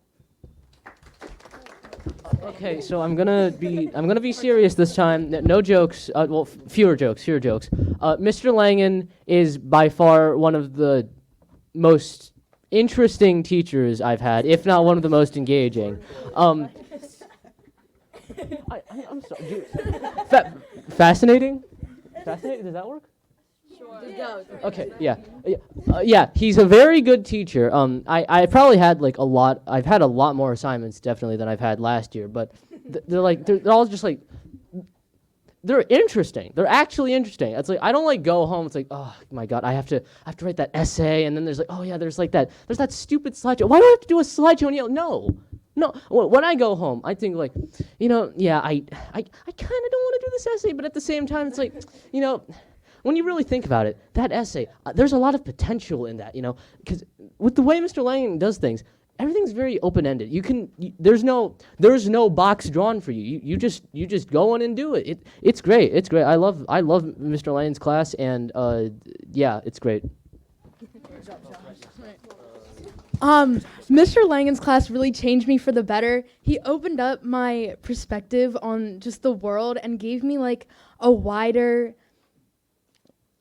Okay, so I'm gonna be serious this time. No jokes. Fewer jokes. Mr. Langin is by far one of the most interesting teachers I've had, if not one of the most engaging. I'm sorry. Fascinating? Fascinating? Does that work? Okay, yeah, he's a very good teacher. I probably had like I've had a lot more assignments definitely than I've had last year, but they're all just like, they're interesting. They're actually interesting. It's like, I don't like go home. It's like, oh my God, I have to write that essay. And then there's like, oh yeah, there's that stupid slideshow. Why do I have to do a slideshow? And no. When I go home, I think like, yeah, I kind of don't want to do this essay, but at the same time, it's like, when you really think about it, that essay, there's a lot of potential in that, because with the way Mr. Langin does things, everything's very open-ended. There's no box drawn for you. You just go in and do it. It's great. It's great. I love Mr. Langin's class, and yeah, it's great. Mr. Langen's class really changed me for the better. He opened up my perspective on just the world and gave me like a wider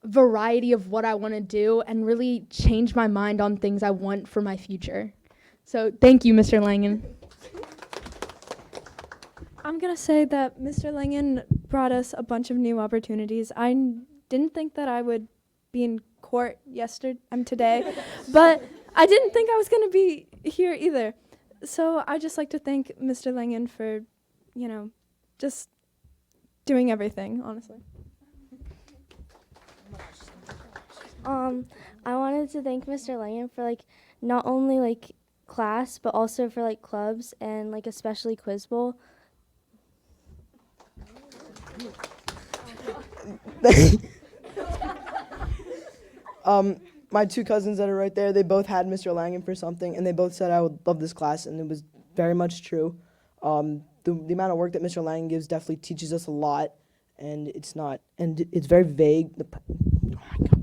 variety of what I want to do and really changed my mind on things I want for my future. So thank you, Mr. Langin. I'm going to say that Mr. Langin brought us a bunch of new opportunities. I didn't think that I would be in court today, but I didn't think I was going to be here either. So I'd just like to thank Mr. Langin for, just doing everything, honestly. I wanted to thank Mr. Langin for like not only like class but also for like clubs and like especially Quiz Bowl. My two cousins that are right there, they both had Mr. Langin for something, and they both said I would love this class, and it was very much true. The amount of work that Mr. Langin gives definitely teaches us a lot, and it's very vague. Oh my God.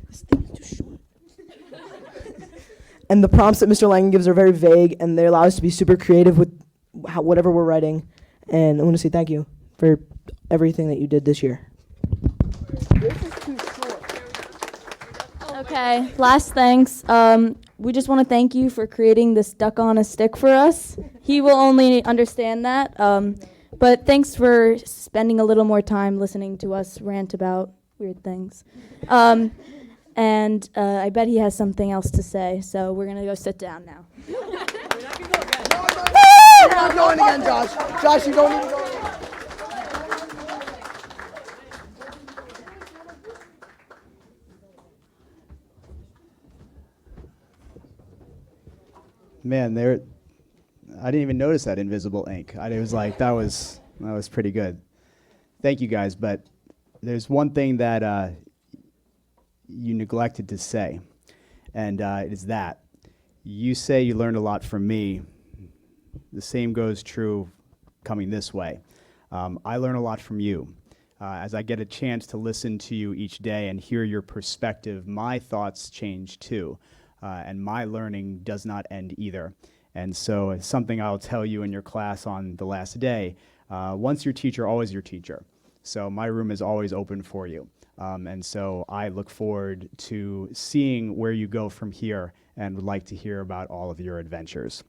This thing is too short. And the prompts that Mr. Langin gives are very vague, and they allow us to be super creative with whatever we're writing. And I want to say thank you for everything that you did this year. Okay, last thanks. We just want to thank you for creating this duck on a stick for us. He will only understand that. But thanks for spending a little more time listening to us rant about weird things. And I bet he has something else to say, so we're going to go sit down now. You're not going again, Josh. Josh, you don't need to go again. Man, I didn't even notice that invisible ink. It was like, that was pretty good. Thank you guys, but there's one thing that you neglected to say, and it is that. You say you learned a lot from me. The same goes true coming this way. I learn a lot from you. As I get a chance to listen to you each day and hear your perspective, my thoughts change too. And my learning does not end either. And so it's something I'll tell you in your class on the last day. Once your teacher, always your teacher. So my room is always open for you. And so I look forward to seeing where you go from here and would like to hear about all of your adventures.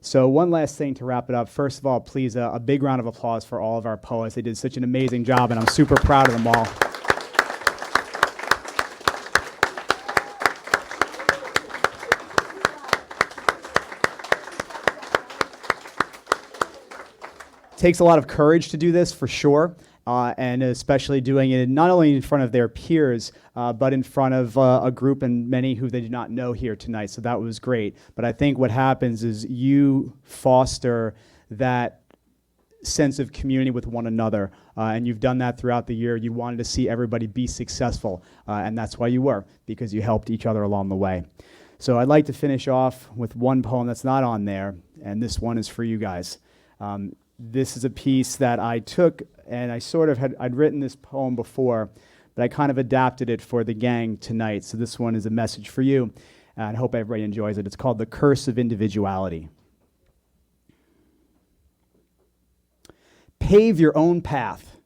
So one last thing to wrap it up. First of all, please, a big round of applause for all of our poets. They did such an amazing job, and I'm super proud of them all. Takes a lot of courage to do this, for sure, and especially doing it not only in front of their peers, but in front of a group and many who they did not know here tonight, so that was great. But I think what happens is you foster that sense of community with one another, and you've done that throughout the year. You wanted to see everybody be successful, and that's why you were, because you helped each other along the way. So I'd like to finish off with one poem that's not on there, and this one is for you guys. This is a piece that I took, and I'd written this poem before, but I kind of adapted it for the gang tonight. So this one is a message for you, and I hope everybody enjoys it. It's called The Curse of Individuality. Pave your own path.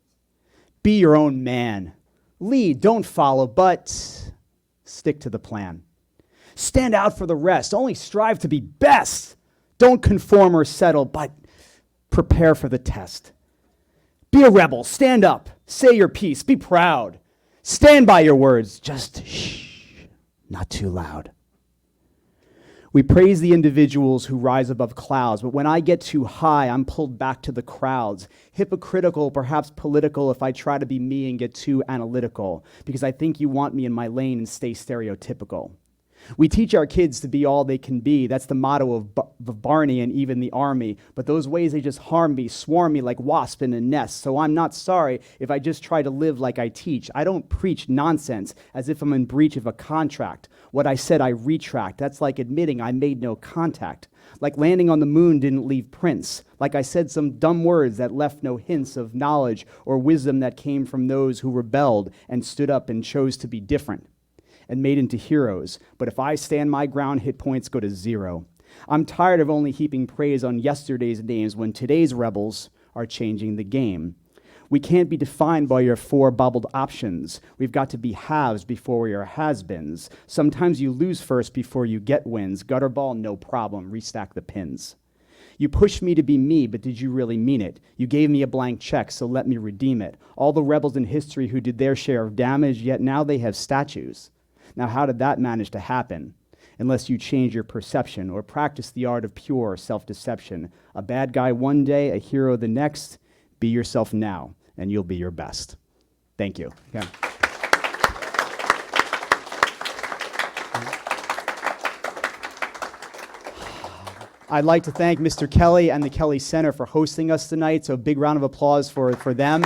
Be your own man. Lead, don't follow, but stick to the plan. Stand out for the rest. Only strive to be best. Don't conform or settle, but Prepare for the test. Be a rebel. Stand up. Say your piece. Be proud. Stand by your words. Just shh, not too loud. We praise the individuals who rise above clouds, but when I get too high, I'm pulled back to the crowds. Hypocritical, perhaps political, if I try to be me and get too analytical, because I think you want me in my lane and stay stereotypical. We teach our kids to be all they can be. That's the motto of Barney and even the army. But those ways, they just harm me, swarm me like wasp in a nest. So I'm not sorry if I just try to live like I teach. I don't preach nonsense as if I'm in breach of a contract. What I said, I retract. That's like admitting I made no contact. Like landing on the moon didn't leave prints. Like I said some dumb words that left no hints of knowledge or wisdom that came from those who rebelled and stood up and chose to be different and made into heroes. But if I stand my ground, hit points go to 0. I'm tired of only heaping praise on yesterday's names when today's rebels are changing the game. We can't be defined by your 4 bubbled options. We've got to be haves before we are has-beens. Sometimes you lose first before you get wins. Gutter ball, no problem. Restack the pins. You pushed me to be me, but did you really mean it? You gave me a blank check, so let me redeem it. All the rebels in history who did their share of damage, yet now they have statues. Now, how did that manage to happen? Unless you change your perception or practice the art of pure self-deception. A bad guy one day, a hero the next. Be yourself now, and you'll be your best. Thank you. Okay. I'd like to thank Mr. Kelly and the Kelly Center for hosting us tonight, so a big round of applause for them.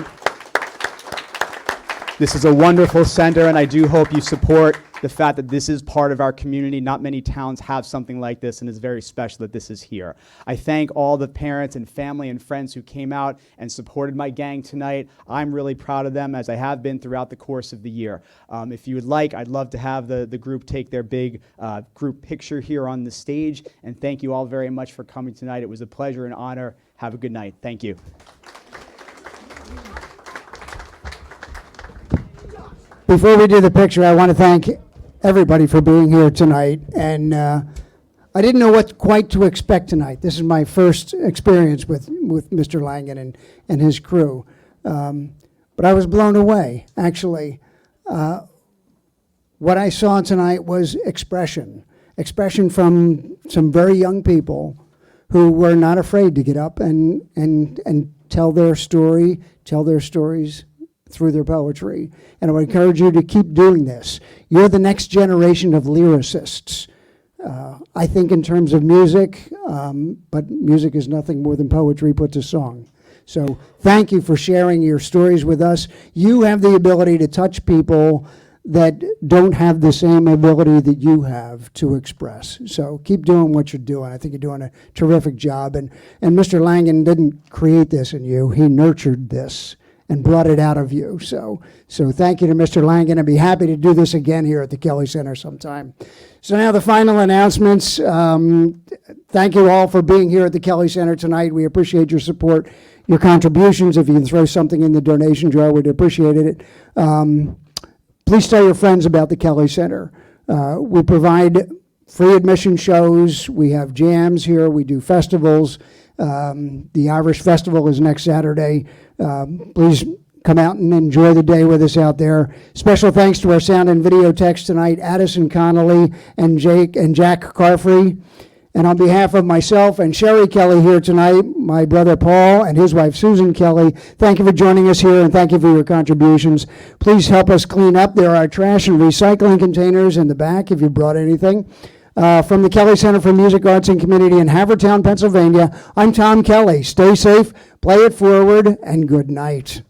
This is a wonderful center, and I do hope you support the fact that this is part of our community. Not many towns have something like this, and it's very special that this is here. I thank all the parents and family and friends who came out and supported my gang tonight. I'm really proud of them, as I have been throughout the course of the year. If you would like, I'd love to have the group take their big group picture here on the stage, and thank you all very much for coming tonight. It was a pleasure and honor. Have a good night. Thank you. Before we do the picture, I want to thank everybody for being here tonight. And I didn't know what quite to expect tonight. This is my first experience with Mr. Langin and his crew. But I was blown away, actually. What I saw tonight was expression from some very young people who were not afraid to get up and tell their story, tell their stories through their poetry. And I would encourage you to keep doing this. You're the next generation of lyricists. I think in terms of music, but music is nothing more than poetry put to song. So thank you for sharing your stories with us. You have the ability to touch people that don't have the same ability that you have to express. So keep doing what you're doing. I think you're doing a terrific job. And Mr. Langin didn't create this in you. He nurtured this and brought it out of you. So thank you to Mr. Langin. I'd be happy to do this again here at the Kelly Center sometime. So now the final announcements. Thank you all for being here at the Kelly Center tonight. We appreciate your support, your contributions. If you can throw something in the donation jar, we'd appreciate it. Please tell your friends about the Kelly Center. We provide free admission shows. We have jams here. We do festivals. The Irish Festival is next Saturday. Please come out and enjoy the day with us out there. Special thanks to our sound and video techs tonight, Addison Connolly and Jack Carfrey. And on behalf of myself and Sherry Kelly here tonight, my brother Paul and his wife Susan Kelly, thank you for joining us here and thank you for your contributions. Please help us clean up. There are trash and recycling containers in the back if you brought anything. From the Kelly Center for Music, Arts, and Community in Havertown, Pennsylvania, I'm Tom Kelly. Stay safe, play it forward, and good night.